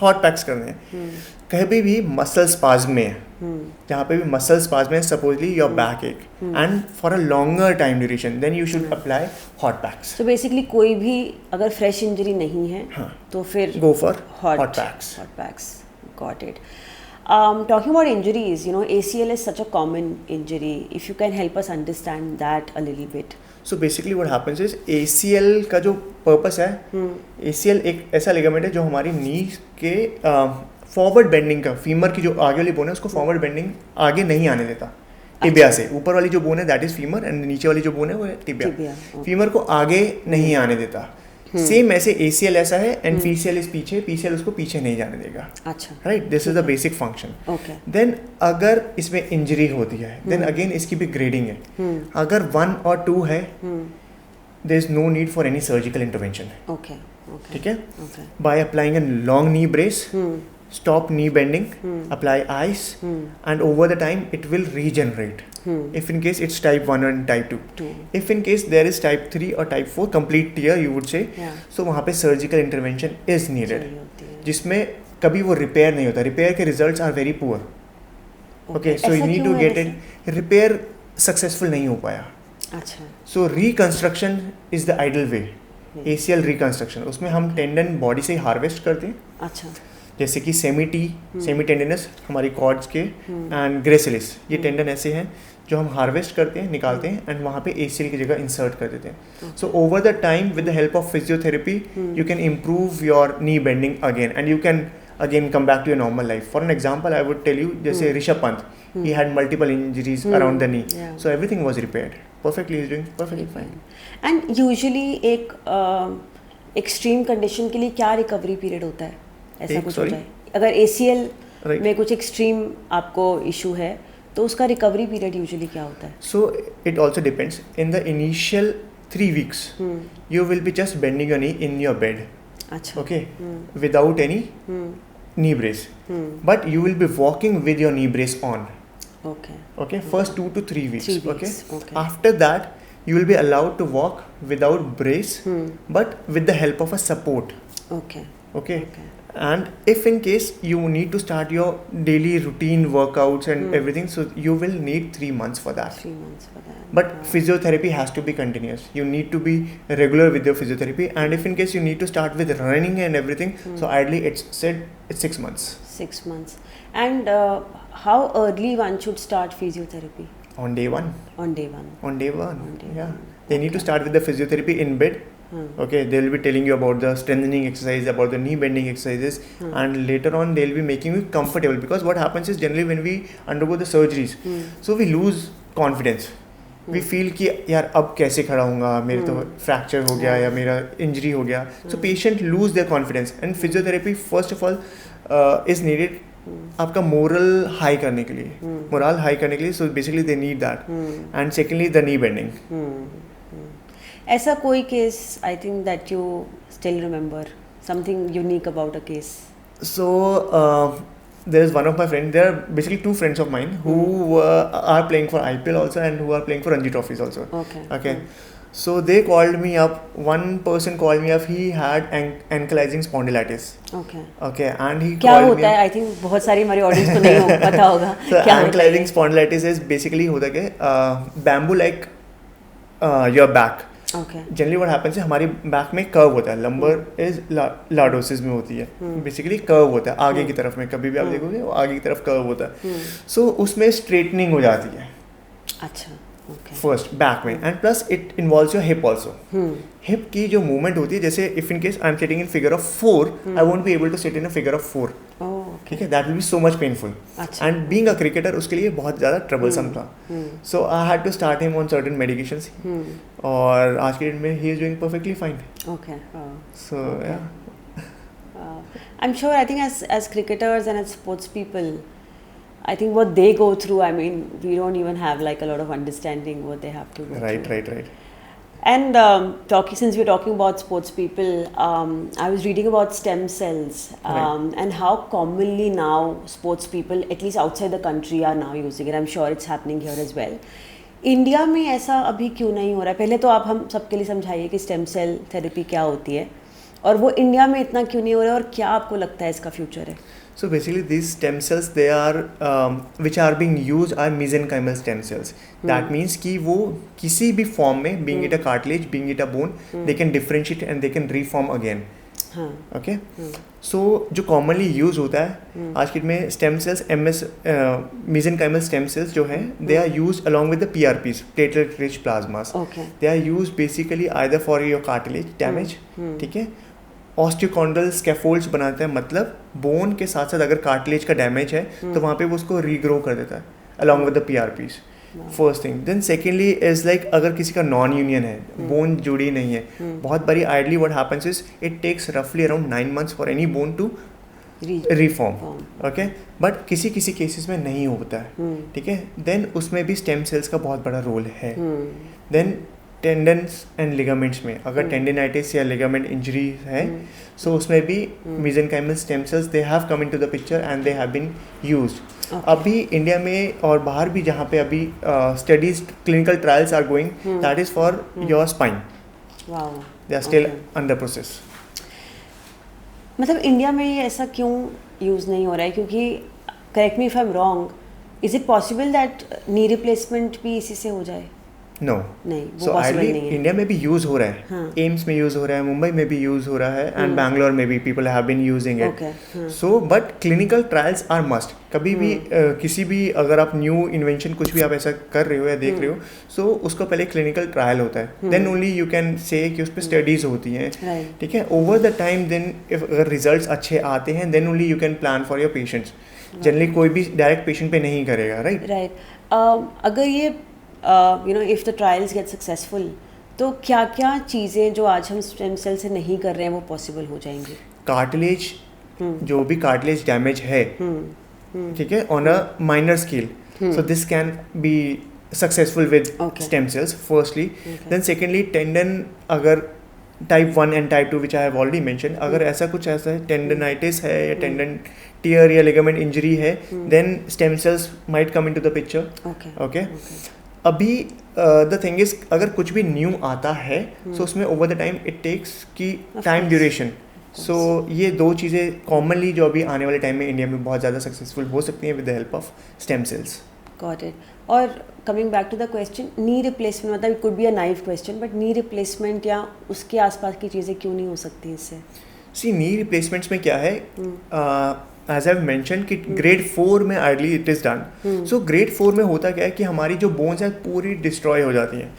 Speaker 2: हॉट पैक्स करने हैं, कहीं भी मसल स्पाज्म में है, जहाँ पे भी मसल स्पाज्म है, supposedly your back ache, and for a longer time duration, then you should apply hot packs.
Speaker 1: So basically कोई भी अगर फ्रेश इंजरी नहीं है, तो फिर
Speaker 2: go for hot packs.
Speaker 1: Hot packs. Got it. Talking about injuries, ACL is such a common injury. If you can help us understand that a little bit.
Speaker 2: So basically what happens is, ACL का जो purpose है, ACL एक ऐसा ligament है जो हमारी नी के forward bending का, फीमर की जो आगे वाली बोन है उसको फॉरवर्ड बेंडिंग आगे नहीं आने देता. टिबिया से ऊपर वाली जो बोन है दैट इज फीमर, एंड नीचे वाली जो बोन है वो है टिबिया. फीमर को आगे नहीं आने देता. सेम ऐसे ACL ऐसा है, एंड PCL इस पीछे, PCL उसको पीछे नहीं जाने देगा.
Speaker 1: अच्छा.
Speaker 2: Right, this is the basic function.
Speaker 1: Okay.
Speaker 2: Then अगर इसमें इंजरी होती है, देन अगेन इसकी भी ग्रेडिंग है. अगर 1 और 2 है, there is no need for any surgical intervention.
Speaker 1: Okay.
Speaker 2: ठीक है. By applying a long knee brace, stop knee bending, apply ice, and over the time it will regenerate. If in case it's type 1 and type 2. If in case there is type 3 or type 4 complete tear, you would say, so वहाँ पे surgical intervention is needed, जिसमें कभी वो repair नहीं होता. repair के results are very poor. Okay, so you need to get it repair successful नहीं हो पाया.
Speaker 1: अच्छा.
Speaker 2: So reconstruction is the ideal way. ACL reconstruction, उसमें हम टेंडन बॉडी से हार्वेस्ट करते हैं.
Speaker 1: अच्छा.
Speaker 2: जैसे कि सेमी टेंडनस हमारी कॉर्ड्स के, एंड ग्रेसिलिस, ये टेंडन ऐसे हैं जो हम हार्वेस्ट करते हैं, निकालते हैं, एंड वहाँ पे ACL की जगह इंसर्ट कर देते हैं. So over the time with the help of physiotherapy you can improve your knee bending again, and you can again come back to your normal life. For an example I would tell you, जैसे Rishabh Pant, he had multiple injuries around the knee, so everything was repaired perfectly, he is doing perfectly fine.
Speaker 1: And usually एक extreme condition के लिए क्या recovery period होता है, ऐसा कुछ होता है? अगर ACL में कुछ एक्सट्रीम आपको इशू है तो उसका रिकवरी पीरियड यूजुअली क्या होता है?
Speaker 2: So it also depends. In the initial 3 weeks, you will be just bending your knee in your bed.
Speaker 1: अच्छा.
Speaker 2: Okay, without any knee brace. But you will be walking with your knee brace on. Okay, first 2 to 3 weeks.
Speaker 1: 3 weeks. Okay.
Speaker 2: After that, you will be allowed to walk without brace, but with the help of a support. Okay. And if in case you need to start your daily routine workouts and everything, so you will need 3 months for that.
Speaker 1: 3 months for that.
Speaker 2: But physiotherapy has to be continuous. You need to be regular with your physiotherapy, and if in case you need to start with running and everything, so ideally it's 6 months.
Speaker 1: 6 months. And how early one should start physiotherapy?
Speaker 2: On day 1.
Speaker 1: On day 1.
Speaker 2: On day 1. Yeah. They need to start with the physiotherapy in bed. Okay, they will be telling you about the strengthening exercise, about the knee bending exercises, and later on they will be making you comfortable, because what happens is generally when we undergo the surgeries, so we lose confidence. We feel कि यार अब कैसे खड़ा होऊंगा, मेरे तो fracture हो गया या मेरा इंजरी हो गया. So patient lose their confidence, and physiotherapy first of all is needed आपका मोरल हाई करने के लिए, मोरल हाई करने के लिए. So basically they need that. And secondly the knee bending.
Speaker 1: ऐसा कोई case I think that you still remember, something unique about a case?
Speaker 2: So there is one of my friends, there are basically 2 friends of mine who are playing for IPL also, and who are playing for Ranji trophies also. Okay. So they called me up. One person called me up. He had ankylosing spondylitis. Okay. And he
Speaker 1: क्या
Speaker 2: called me.
Speaker 1: होता है? I think बहुत सारी हमारी audience को नहीं पता होगा.
Speaker 2: So ankylosing spondylitis is basically होता है कि bamboo like your back. Generally what happens है, हमारी बैक में कर्व होता है. लंबर इज लॉर्डोसिस में होती है. बेसिकली कर्व होता है आगे की तरफ में, कभी भी आप देखोगे वो आगे की तरफ कर्व होता है. सो उसमें स्ट्रेटनिंग हो जाती है.
Speaker 1: अच्छा.
Speaker 2: फर्स्ट बैक में, and plus it involves your hip also. Hip की जो मूवमेंट होती है, जैसे if in case I am sitting in figure of 4, I won't be able to sit in a figure of 4. ठीक है, that will be so much painful. And being a cricketer उसके लिए बहुत ज़्यादा ट्रबलसम था. So I had to start him on certain medications, और आज के डेट में he is doing perfectly fine.
Speaker 1: Okay.
Speaker 2: सो या,
Speaker 1: I'm sure, I think as cricketers and as sports people, I think what they go through, I mean, we don't even have like a lot of understanding what they have to go through.
Speaker 2: right.
Speaker 1: And since we're talking about sports people, I was reading about stem cells and how commonly now sports people, at least outside the country, are now using it. I'm sure it's happening here as well. India में ऐसा अभी क्यों नहीं हो रहा है? पहले तो आप हम सबके लिए समझाइए कि स्टेम सेल थेरेपी क्या होती है, और वो इंडिया में इतना क्यों नहीं हो रहा है, और क्या आपको लगता है इसका फ्यूचर है?
Speaker 2: So basically these stem cells, they are which are being used are mesenchymal stem cells. That means कि वो किसी भी फॉर्म में, being it a cartilage, being it a bone, they can differentiate and they can reform again. Okay? So जो commonly use होता है आज के में stem cells, mesenchymal stem cells जो हैं, they are used along with the PRPs, platelet rich plasmas.
Speaker 1: Okay.
Speaker 2: They are used basically either for your cartilage damage, ठीक है, ऑस्टियोकॉन्ड्रल स्कैफोल्ड्स बनाते हैं, मतलब बोन के साथ साथ अगर कार्टिलेज का डैमेज है तो वहाँ पे वो उसको रीग्रो कर देता है along with the PRPs. First thing. Then secondly is like अगर किसी का नॉन यूनियन है, बोन जुड़ी नहीं है, बहुत बारी ideally what happens is it takes रफली around 9 months for any bone to reform. Okay, but किसी किसी केसेस में नहीं होता है. ठीक है, देन उसमें भी स्टेम सेल्स का बहुत बड़ा रोल है. देन टेंडन्स एंड लिगामेंट्स में अगर टेंडिनाइटिस या लिगामेंट इंजरी है, सो उसमें भी mesenchymal stem cells they have come into the picture and they have been used. अभी इंडिया में और बाहर भी जहाँ पे अभी studies clinical trials are going, that is for your spine. They are still under process.
Speaker 1: मतलब इंडिया में ये ऐसा क्यों यूज़ नहीं हो रहा है? क्योंकि correct me if I am wrong, is it possible that knee replacement भी इसी से हो जाए?
Speaker 2: नो,
Speaker 1: नहीं,
Speaker 2: सो आइडली इंडिया में भी यूज हो रहा है, एम्स में यूज हो रहा है, मुंबई में भी यूज हो रहा है, एंड बैंगलोर में भी people have been using it. So but clinical trials are must. कभी भी किसी भी अगर आप न्यू इन्वेंशन कुछ भी आप ऐसा कर रहे हो या देख रहे हो, सो उसको पहले क्लिनिकल ट्रायल होता है, देन ओनली यू कैन से कि उस पर स्टडीज होती हैं. ठीक है, over the time then if अगर रिजल्ट्स अच्छे आते हैं then only you can plan for your patients. Generally कोई भी डायरेक्ट पेशेंट पे नहीं करेगा. राइट.
Speaker 1: अगर ये if the trials get successful, तो क्या क्या चीज़ें जो आज हम स्टेम सेल से नहीं कर रहे हैं वो पॉसिबल हो जाएंगी?
Speaker 2: कार्टिलेज, जो भी कार्टिलेज डैमेज है, ठीक है, on a minor scale, so this can be successful with stem cells firstly. Then secondly tendon, अगर type 1 and type 2 which I have already mention, अगर ऐसा कुछ ऐसा है, टेंडनाइटिस है या टेंडन टियर या लिगामेंट इंजरी है, then stem cells might come into the picture. Okay. अभी द थिंग इज अगर कुछ भी न्यू आता है, सो उसमें over the time it takes की टाइम ड्यूरेशन. सो ये दो चीज़ें कॉमनली जो अभी आने वाले टाइम में इंडिया में बहुत ज़्यादा सक्सेसफुल हो सकती हैं with the help of stem cells.
Speaker 1: Got it. और coming back to the question, knee replacement, मतलब it could be a naive question, but knee replacement या उसके आसपास की चीज़ें क्यों नहीं हो सकती इससे?
Speaker 2: सी, नी रिप्लेसमेंट्स में क्या है, एज आई मेंशन कि ग्रेड 4 में ideally it is done. So grade 4 में होता क्या है कि हमारी जो बोन्स हैं पूरी डिस्ट्रॉय हो जाती हैं.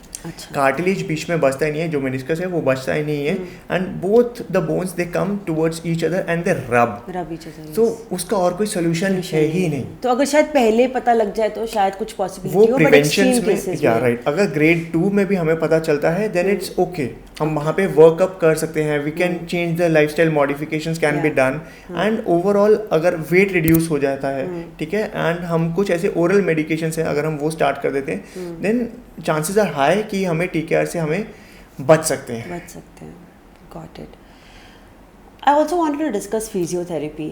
Speaker 2: कार्टिलेज बीच में बचता ही नहीं है, जो मेनिस्कस है वो बचता ही नहीं है, and both the bones they come towards each other and they रब ईच अदर. तो उसका और कोई सोल्यूशन है ही नहीं.
Speaker 1: तो अगर शायद पहले पता लग जाए तो शायद कुछ पॉसिबिलिटी हो,
Speaker 2: वो प्रिवेंशन में, या राइट, अगर ग्रेड 2 में भी हमें पता चलता है देन इट्स ओके, हम वहाँ पे वर्कअप कर सकते हैं, we can change the lifestyle modifications can be done, and overall अगर वेट रिड्यूस हो जाता है, ठीक है, एंड हम कुछ ऐसे ओरल मेडिकेशंस हैं अगर हम वो स्टार्ट कर देते हैं, देन चांसेस आर हाई कि हमें TKR से हमें बच सकते हैं.
Speaker 1: Got it. I also wanted to discuss physiotherapy.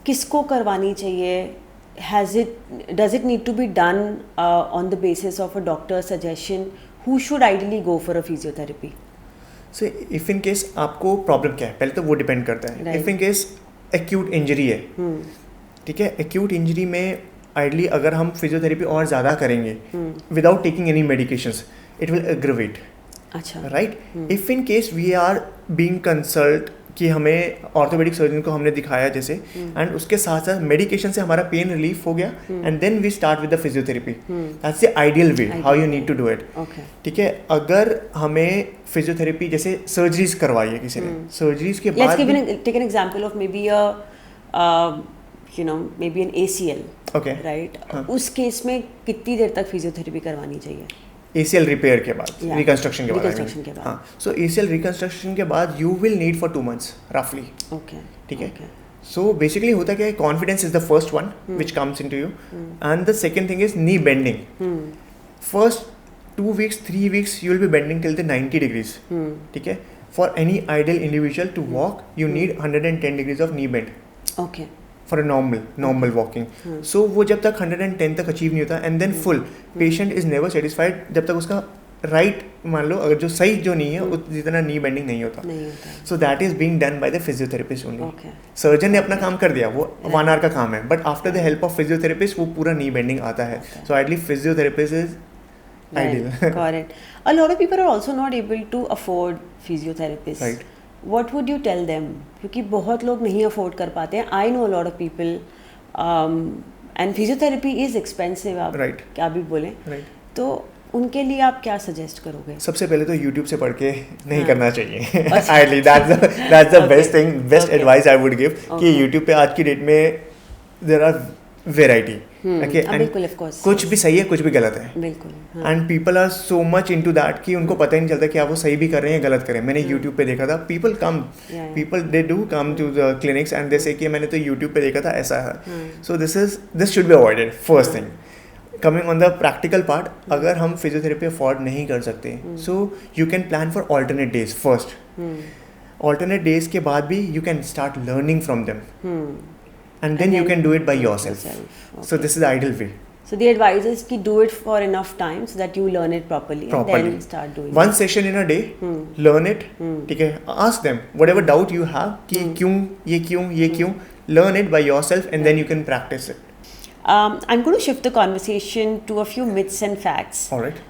Speaker 1: किसको करवानी चाहिए? Does it need to be done on the basis of a doctor's suggestion? Who should ideally go for a physiotherapy?
Speaker 2: So if in case आपको problem क्या है, पहले तो वो depend करता है. If in case acute injury है, ठीक है, acute इंजरी में आइडली अगर हम फिजियोथेरेपी और ज़्यादा करेंगे without taking any medications, it will aggravate. अच्छा, right. If in case we are being consult कि हमें ऑर्थोपेडिक सर्जन को हमने दिखाया जैसे, एंड उसके साथ साथ मेडिकेशन से हमारा पेन रिलीफ हो गया, and then we start with the physiotherapy. That's the ideal way how you need to do it. ठीक है, अगर हमें फिजियोथेरेपी जैसे सर्जरीज करवाई है किसी ने, सर्जरीज के बाद
Speaker 1: take an example of maybe maybe an ACL,
Speaker 2: okay,
Speaker 1: right? उस केस में कितनी देर तक फिजियोथेरेपी करवानी चाहिए?
Speaker 2: ACL रिपेयर के बाद, रिकंस्ट्रक्शन के बाद.
Speaker 1: रिकंस्ट्रक्शन के बाद.
Speaker 2: हाँ, सो ACL रिकंस्ट्रक्शन के बाद you will need for 2 months रफली.
Speaker 1: ओके,
Speaker 2: ठीक है. सो बेसिकली होता क्या है, confidence is the first one which comes into you, and the second thing is knee bending. First 2 weeks 3 weeks you will be bending till the 90 degrees. ठीक है. For any ideal individual to walk, you need 110 degrees of knee bend.
Speaker 1: Okay.
Speaker 2: For a normal walking. So वो जब तक 110 तक achieve नहीं होता, and then full patient is never satisfied जब तक उसका राइट मान लो अगर जो सही जो नहीं है जितना नी बेंडिंग नहीं होता. सो that is being done by the physiotherapist only. Surgeon ने अपना काम कर दिया, वो 1 hour का काम है, but after the help of physiotherapist वो पूरा नी बेंडिंग आता है. So ideally physiotherapist is ideal.
Speaker 1: Correct. A lot of people are also not able to afford physiotherapists.
Speaker 2: Right.
Speaker 1: What would you tell them? क्योंकि बहुत लोग नहीं afford कर पाते हैं. I know a lot of people, and physiotherapy is expensive. आप
Speaker 2: Right.
Speaker 1: क्या भी बोलें.
Speaker 2: Right.
Speaker 1: तो उनके लिए आप क्या सजेस्ट करोगे?
Speaker 2: सबसे पहले तो YouTube से पढ़ के नहीं करना चाहिए. Ideally, that's the best thing, best advice I would give. कि YouTube पे आज की डेट में there are variety. Okay,
Speaker 1: बिल्कुल, of course.
Speaker 2: कुछ भी सही है, कुछ भी गलत है.
Speaker 1: बिल्कुल.
Speaker 2: And people are so much into that कि उनको पता ही नहीं चलता कि आप वो सही भी कर रहे हैं गलत कर रहे हैं. मैंने YouTube पे देखा था, people they do come to the clinics and they say कि मैंने तो YouTube पे देखा था ऐसा है. So this should be avoided. First thing, coming on the practical part, अगर हम फिजियोथेरेपी अफोर्ड नहीं कर सकते, so you can plan for alternate days first. Alternate days के बाद भी you can start learning from them, and then you can do it by yourself. Okay. So this is the ideal way.
Speaker 1: So the advice is to do it for enough time so that you learn it properly. And then start doing
Speaker 2: one session in a day. Learn it. ठीक है. Ask them whatever doubt you have कि क्यों ये क्यों. Learn it by yourself and then you can practice it.
Speaker 1: I'm going to shift the conversation to a few myths and facts.
Speaker 2: All right.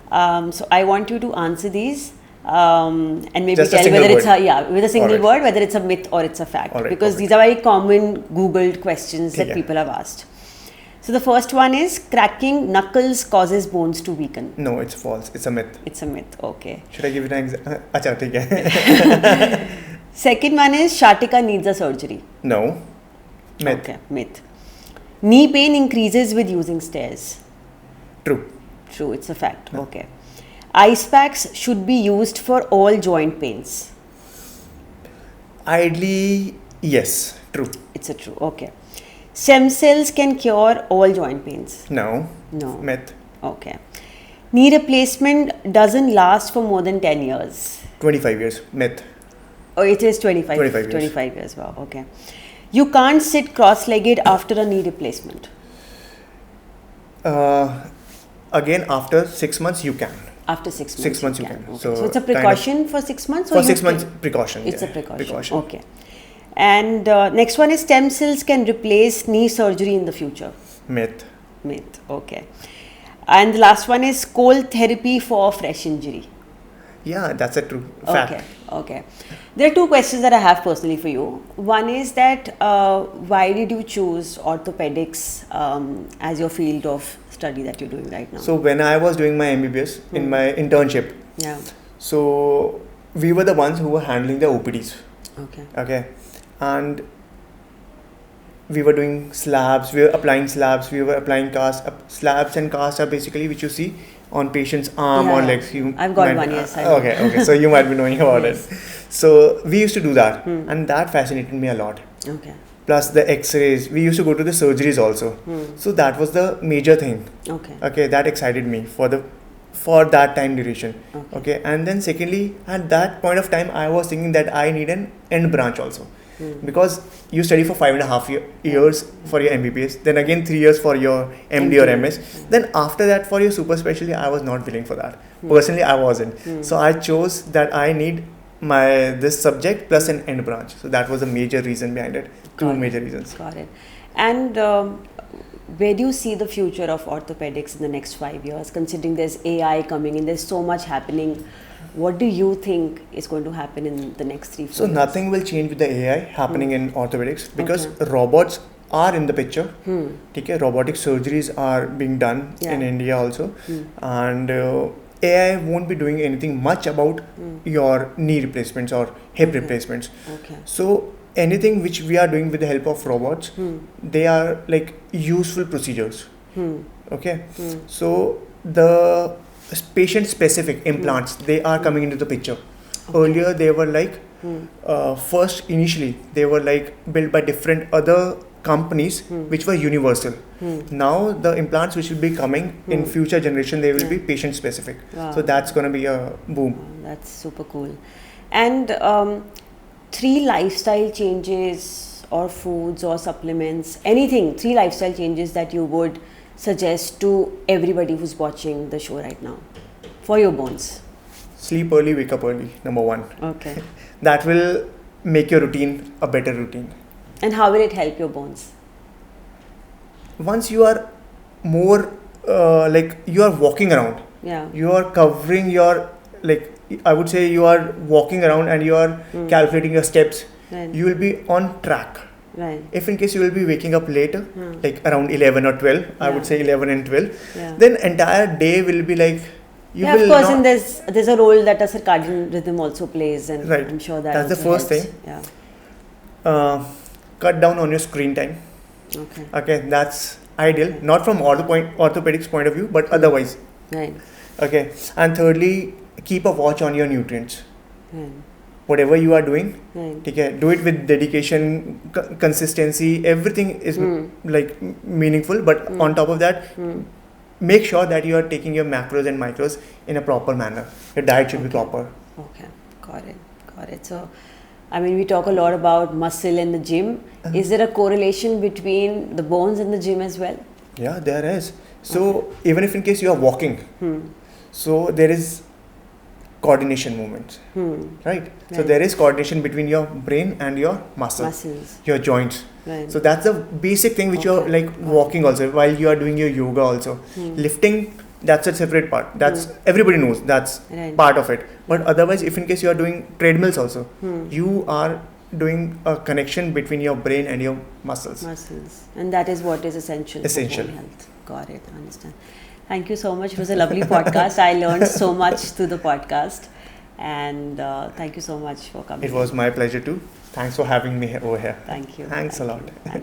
Speaker 1: So I want you to answer these. And maybe
Speaker 2: just
Speaker 1: tell whether it's with a single
Speaker 2: right.
Speaker 1: word, whether it's a myth or it's a fact,
Speaker 2: right,
Speaker 1: because these are very common Googled questions that people have asked. So the first one is, cracking knuckles causes bones to weaken.
Speaker 2: No, it's false. It's a myth.
Speaker 1: It's a myth. Okay.
Speaker 2: Should I give it an example? अच्छा ठीक है.
Speaker 1: Second one is, sciatica needs a surgery.
Speaker 2: No. Myth.
Speaker 1: Okay. Myth. Knee pain increases with using stairs.
Speaker 2: True.
Speaker 1: True. It's a fact. No. Okay. Ice packs should be used for all joint pains.
Speaker 2: Ideally, yes. True.
Speaker 1: It's a true. Okay. Stem cells can cure all joint pains.
Speaker 2: No.
Speaker 1: No.
Speaker 2: Myth.
Speaker 1: Okay. Knee replacement doesn't last for more than 10 years.
Speaker 2: 25 years. Myth.
Speaker 1: Oh, it is 25
Speaker 2: years.
Speaker 1: 25 years. Wow. Okay. You can't sit cross-legged after a knee replacement.
Speaker 2: Again, after 6 months, you can.
Speaker 1: After 6 months.
Speaker 2: 6 months you can.
Speaker 1: Okay. So it's a precaution for 6 months?
Speaker 2: For 6 months, precaution.
Speaker 1: It's a precaution. Okay.
Speaker 2: And
Speaker 1: next one is, stem cells can replace knee surgery in the future.
Speaker 2: Myth.
Speaker 1: Myth. Okay. And the last one is, cold therapy for fresh injury.
Speaker 2: Yeah, that's a true fact.
Speaker 1: Okay. There are 2 questions that I have personally for you. One is that why did you choose orthopedics as your field of study that you're doing right now?
Speaker 2: So when I was doing my MBBS in my internship, so we were the ones who were handling the OPDs. Okay. And we were doing slabs, we were applying slabs, we were applying casts. Slabs and casts are basically which you see on patient's arm or legs.
Speaker 1: I've got one, yes.
Speaker 2: Okay. So you might be knowing about it. So we used to do that, and that fascinated me a lot.
Speaker 1: Okay.
Speaker 2: Plus the X-rays. We used to go to the surgeries also. So that was the major thing. Okay. That excited me for that time duration. Okay. And then secondly, at that point of time, I was thinking that I need an end branch also. Because you study for 5.5 years for your MBBS, then again 3 years for your MD or MS. Then after that for your super specialty, I was not willing for that. Personally, I wasn't. So I chose that I need this subject plus an end branch. So that was a major reason behind it. Two major reasons.
Speaker 1: Got it. And where do you see the future of orthopedics in the next 5 years, considering there's AI coming in, there's so much happening what do you think is going to happen in the next 3-4
Speaker 2: So
Speaker 1: years?
Speaker 2: nothing will change with the AI happening in orthopedics because robots are in the picture. Okay, robotic surgeries are being done in India also, and AI won't be doing anything much about your knee replacements or hip replacements.
Speaker 1: Okay.
Speaker 2: So anything which we are doing with the help of robots, they are like useful procedures. Okay, so the patient specific implants, they are coming into the picture. Earlier they were like first initially they were like built by different other companies which were universal. Now the implants which will be coming in future generation, they will be patient specific. So that's going to be a boom.
Speaker 1: That's super cool. And 3 lifestyle changes or foods or supplements, anything, 3 lifestyle changes that you would suggest to everybody who's watching the show right now for your bones.
Speaker 2: Sleep early, wake up early, number 1.
Speaker 1: Okay.
Speaker 2: That will make your routine a better routine.
Speaker 1: And how will it help your bones?
Speaker 2: Once you are more like you are walking around, you are covering your, like I would say you are walking around and you are calculating your steps, you will be on track.
Speaker 1: Right.
Speaker 2: If in case you will be waking up later, like around 11 or 12, I would say 11 and 12, then entire day will be like you will
Speaker 1: of course,
Speaker 2: not,
Speaker 1: and there's a role that a circadian rhythm also plays, and I'm sure that's
Speaker 2: the first
Speaker 1: helps.
Speaker 2: thing. Cut down on your screen time. Okay, that's ideal. Not from orthopedics point of view, but otherwise.
Speaker 1: Right.
Speaker 2: Okay, and thirdly, keep a watch on your nutrients.
Speaker 1: Right.
Speaker 2: Whatever you are doing,
Speaker 1: Right.
Speaker 2: do it with dedication, consistency. Everything is like meaningful, but on top of that, make sure that you are taking your macros and micros in a proper manner. Your diet should be proper.
Speaker 1: Okay, got it. So, I mean, we talk a lot about muscle in the gym. Is there a correlation between the bones in the gym as well?
Speaker 2: Yeah, there is. So even if in case you are walking, so there is coordination movements, right? So there is coordination between your brain and your muscles. Your joints.
Speaker 1: Right.
Speaker 2: So that's the basic thing which you're like walking also, while you are doing your yoga also. Lifting, that's a separate part. That's everybody knows that's part of it. But otherwise, if in case you are doing treadmills also, you are doing a connection between your brain and your muscles.
Speaker 1: And that is what is essential for bone health. Got it, understand. Thank you so much. It was a lovely podcast. I learned so much through the podcast, and thank you so much for coming.
Speaker 2: It was my pleasure too. Thanks for having me over here.
Speaker 1: Thank you.
Speaker 2: Thanks a lot.
Speaker 1: Thank you.